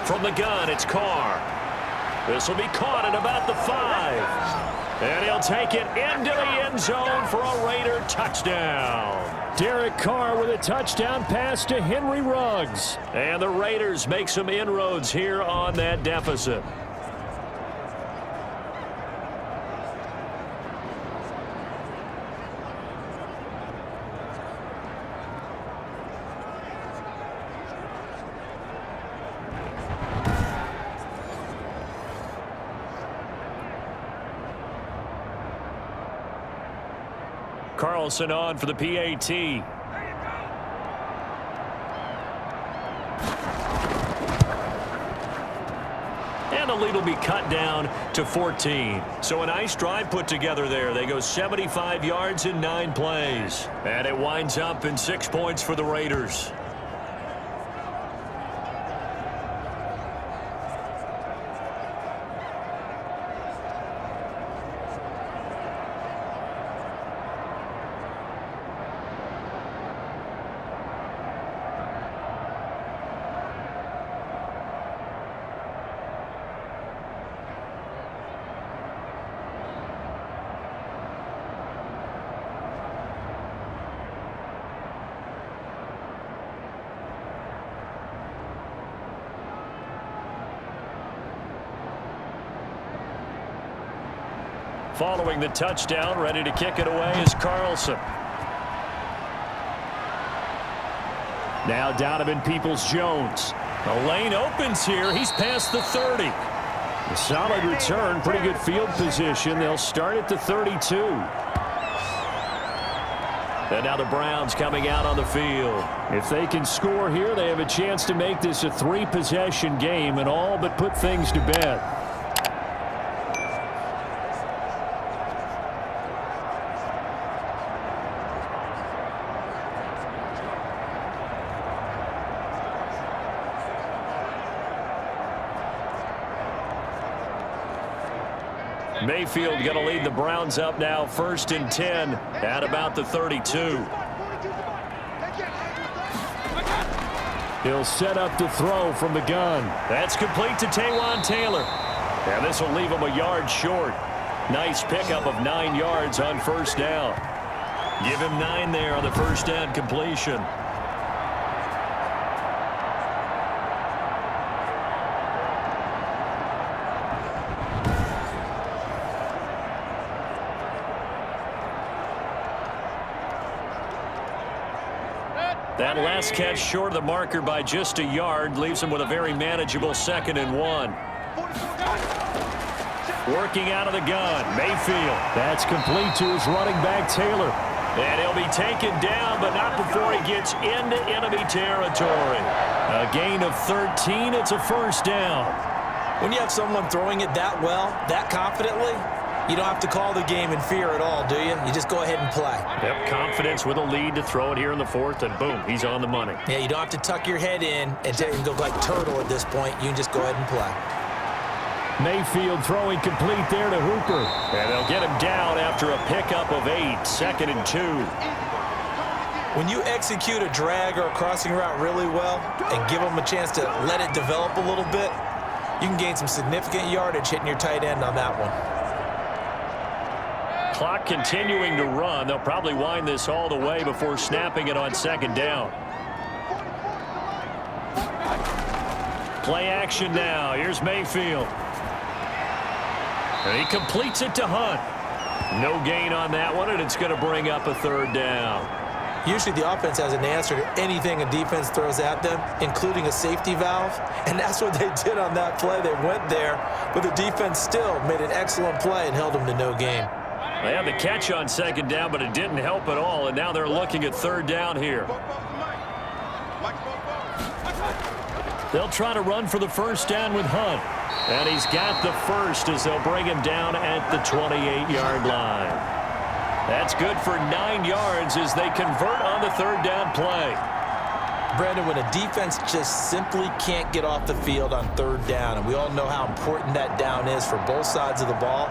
From the gun, it's Carr. This will be caught at about the 5. And he'll take it into the end zone for a Raider touchdown. Derek Carr with a touchdown pass to Henry Ruggs. And the Raiders make some inroads here on that deficit. Carlson on for the PAT. And the lead will be cut down to 14. So a nice drive put together there. They go 75 yards in 9 plays. And it winds up in 6 points for the Raiders. Following the touchdown, ready to kick it away is Carlson. Now Donovan Peoples-Jones. The lane opens here. He's past the 30. A solid return, pretty good field position. They'll start at the 32. And now the Browns coming out on the field. If they can score here, they have a chance to make this a 3-possession game and all but put things to bed. Mayfield going to lead the Browns up now, 1st and 10 at about the 32. He'll set up to throw from the gun. That's complete to Taywan Taylor. And this will leave him a yard short. Nice pickup of 9 yards on 1st down. Give him 9 there on the 1st down completion. That last catch short of the marker by just a yard leaves him with a very manageable 2nd and 1. Working out of the gun, Mayfield. That's complete to his running back, Taylor. And he'll be taken down, but not before he gets into enemy territory. A gain of 13. It's a 1st down. When you have someone throwing it that well, that confidently, you don't have to call the game in fear at all, do you? You just go ahead and play. Yep, confidence with a lead to throw it here in the 4th, and boom, he's on the money. Yeah, you don't have to tuck your head in and go like turtle at this point. You can just go ahead and play. Mayfield throwing complete there to Hooper. And they'll get him down after a pickup of 8, 2nd and 2. When you execute a drag or a crossing route really well and give them a chance to let it develop a little bit, you can gain some significant yardage hitting your tight end on that one. Clock continuing to run. They'll probably wind this all the way before snapping it on 2nd down. Play action now. Here's Mayfield. And he completes it to Hunt. No gain on that one, and it's going to bring up a 3rd down. Usually the offense has an answer to anything a defense throws at them, including a safety valve, and that's what they did on that play. They went there, but the defense still made an excellent play and held them to no gain. They had the catch on 2nd down, but it didn't help at all, and now they're looking at 3rd down here. They'll try to run for the 1st down with Hunt. And he's got the 1st as they'll bring him down at the 28-yard line. That's good for 9 yards as they convert on the 3rd down play. Brandon, when a defense just simply can't get off the field on 3rd down, and we all know how important that down is for both sides of the ball,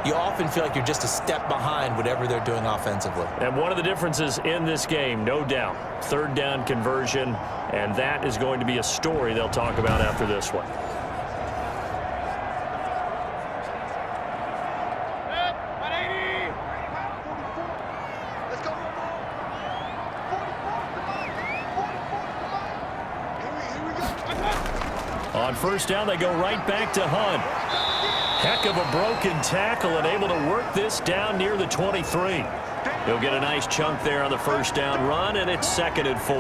you often feel like you're just a step behind whatever they're doing offensively. And one of the differences in this game, no doubt, 3rd down conversion, and that is going to be a story they'll talk about after this one. On 1st down, they go right back to Hunt. Heck of a broken tackle and able to work this down near the 23. He'll get a nice chunk there on the 1st down run, and it's 2nd and 4.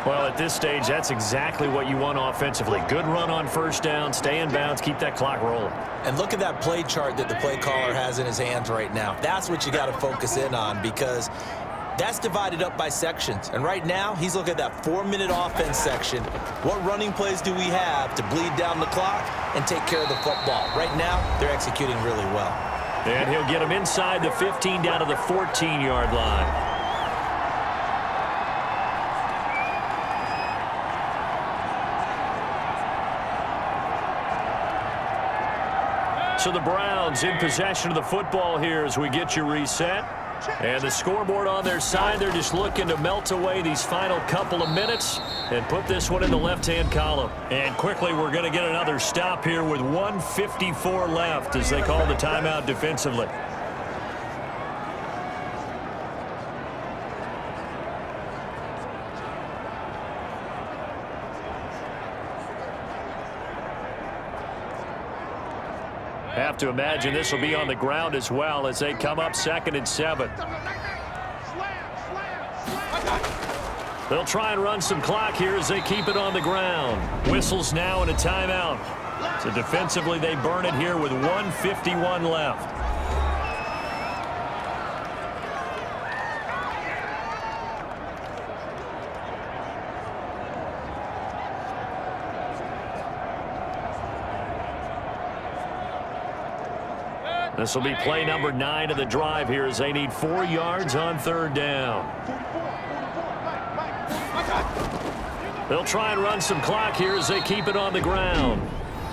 Well, at this stage, that's exactly what you want offensively. Good run on 1st down, stay in bounds, keep that clock rolling. And look at that play chart that the play caller has in his hands right now. That's what you got to focus in on, because that's divided up by sections. And right now, he's looking at that 4-minute offense section. What running plays do we have to bleed down the clock and take care of the football? Right now, they're executing really well. And he'll get him inside the 15 down to the 14-yard line. So the Browns in possession of the football here as we get you reset. And the scoreboard on their side, they're just looking to melt away these final couple of minutes and put this one in the left-hand column. And quickly, we're going to get another stop here with 1:54 left as they call the timeout defensively. Have to imagine this will be on the ground as well as they come up 2nd and 7. They'll try and run some clock here as they keep it on the ground. Whistles now and a timeout. So defensively, they burn it here with 1:51 left. This will be play number 9 of the drive here as they need 4 yards on 3rd down. They'll try and run some clock here as they keep it on the ground.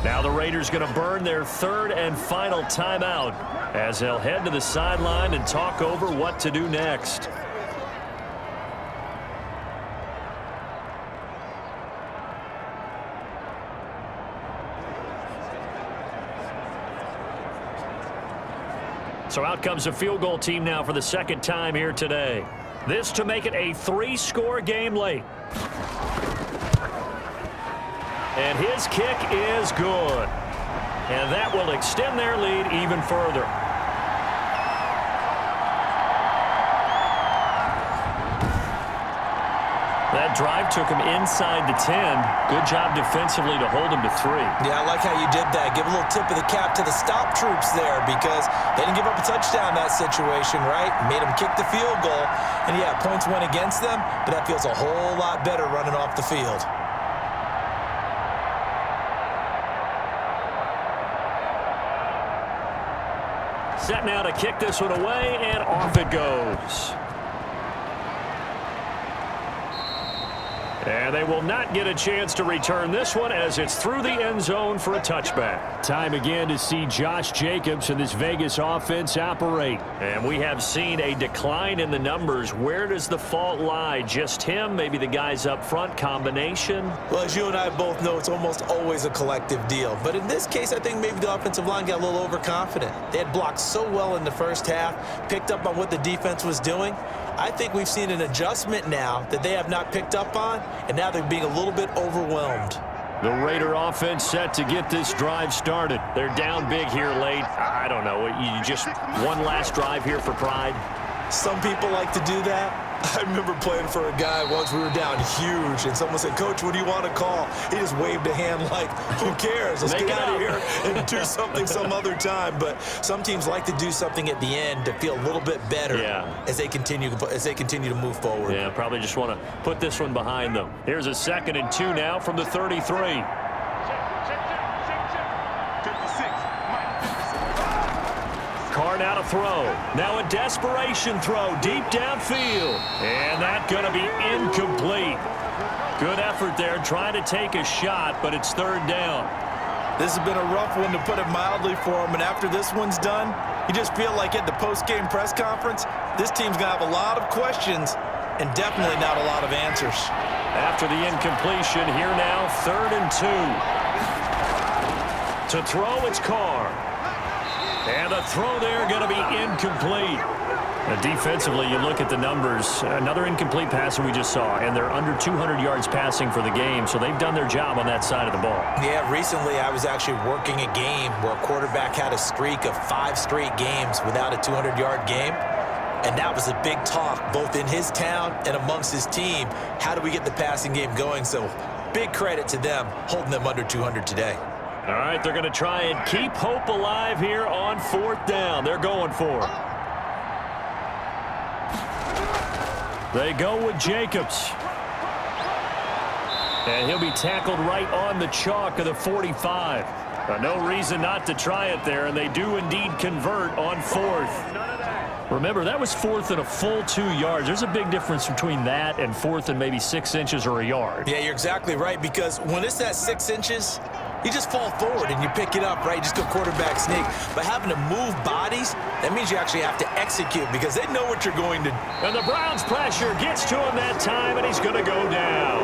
Now the Raiders going to burn their 3rd and final timeout as they'll head to the sideline and talk over what to do next. So out comes a field goal team now for the 2nd time here today. This to make it a 3-score game late. And his kick is good. And that will extend their lead even further. That drive took him inside the 10. Good job defensively to hold him to 3. Yeah, I like how you did that. Give a little tip of the cap to the stop troops there because they didn't give up a touchdown in that situation, right? Made them kick the field goal. And, yeah, points went against them, but that feels a whole lot better running off the field. Set now to kick this one away, and off it goes. And they will not get a chance to return this one as it's through the end zone for a touchback. Time again to see Josh Jacobs and this Vegas offense operate. And we have seen a decline in the numbers. Where does the fault lie? Just him? Maybe the guys up front? Combination? Well, as you and I both know, it's almost always a collective deal. But in this case, I think maybe the offensive line got a little overconfident. They had blocked so well in the first half, picked up on what the defense was doing. I think we've seen an adjustment now that they have not picked up on, and now they're being a little bit overwhelmed. The Raider offense set to get this drive started. They're down big here late. I don't know. You just one last drive here for pride? Some people like to do that. I remember playing for a guy once. We were down huge, and someone said, "Coach, what do you want to call?" He just waved a hand like, who cares? Let's get out of here and do something some other time. But some teams like to do something at the end to feel a little bit better as they continue to move forward. Yeah, probably just want to put this one behind them. Here's a 2nd and 2 now from the 33. Carr now to throw. Now a desperation throw deep downfield. And that's going to be incomplete. Good effort there trying to take a shot, but it's 3rd down. This has been a rough one, to put it mildly, for him. And after this one's done, you just feel like at the post-game press conference, this team's going to have a lot of questions and definitely not a lot of answers. After the incompletion, here now, 3rd and 2. To throw, it's Carr. And the throw there going to be incomplete. Defensively, you look at the numbers. Another incomplete pass that we just saw, and they're under 200 yards passing for the game, so they've done their job on that side of the ball. Yeah, recently I was actually working a game where a quarterback had a streak of 5 straight games without a 200-yard game, and that was a big talk both in his town and amongst his team. How do we get the passing game going? So big credit to them holding them under 200 today. All right, they're going to try and keep hope alive here on 4th down. They're going for it. They go with Jacobs. And he'll be tackled right on the chalk of the 45. No reason not to try it there, and they do indeed convert on 4th. Remember, that was 4th and a full 2 yards. There's a big difference between that and 4th and maybe 6 inches or a yard. Yeah, you're exactly right, because when it's that 6 inches, you just fall forward and you pick it up, right? You just go quarterback sneak. But having to move bodies, that means you actually have to execute because they know what you're going to do. And the Browns' pressure gets to him that time, and he's going to go down.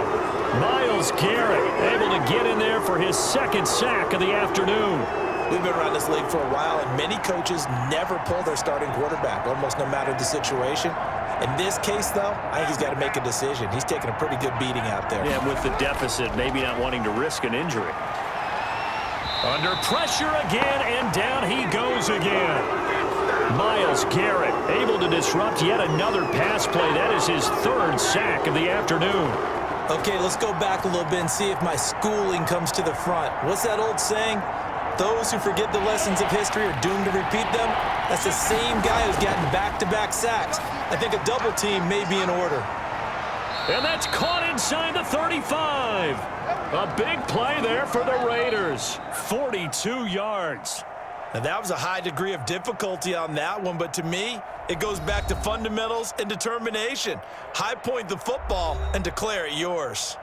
Myles Garrett able to get in there for his 2nd sack of the afternoon. We've been around this league for a while, and many coaches never pull their starting quarterback, almost no matter the situation. In this case, though, I think he's got to make a decision. He's taking a pretty good beating out there. Yeah, with the deficit, maybe not wanting to risk an injury. Under pressure again, and down he goes again. Myles Garrett able to disrupt yet another pass play. That is his third sack of the afternoon. Okay, let's go back a little bit and see if my schooling comes to the front. What's that old saying? Those who forget the lessons of history are doomed to repeat them. That's the same guy who's gotten back-to-back sacks. I think a double team may be in order. And that's caught inside the 35. A big play there for the Raiders. 42 yards. Now, that was a high degree of difficulty on that one, but to me, it goes back to fundamentals and determination. High point the football and declare it yours.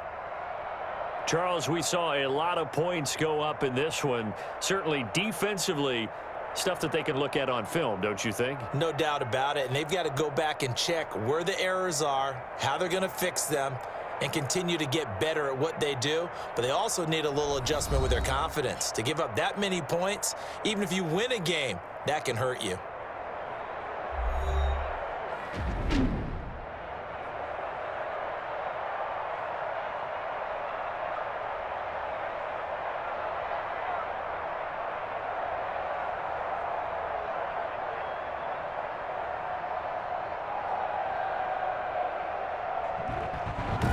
Charles, we saw a lot of points go up in this one. Certainly defensively, stuff that they can look at on film, don't you think? No doubt about it, and they've got to go back and check where the errors are, how they're going to fix them, and continue to get better at what they do. But they also need a little adjustment with their confidence. To give up that many points, even if you win a game, that can hurt you.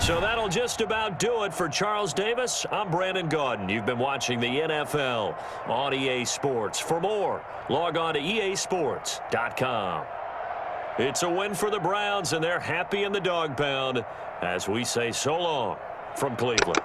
So that'll just about do it for Charles Davis. I'm Brandon Gaudin. You've been watching the NFL on EA Sports. For more, log on to easports.com. It's a win for the Browns, and they're happy in the dog pound as we say so long from Cleveland.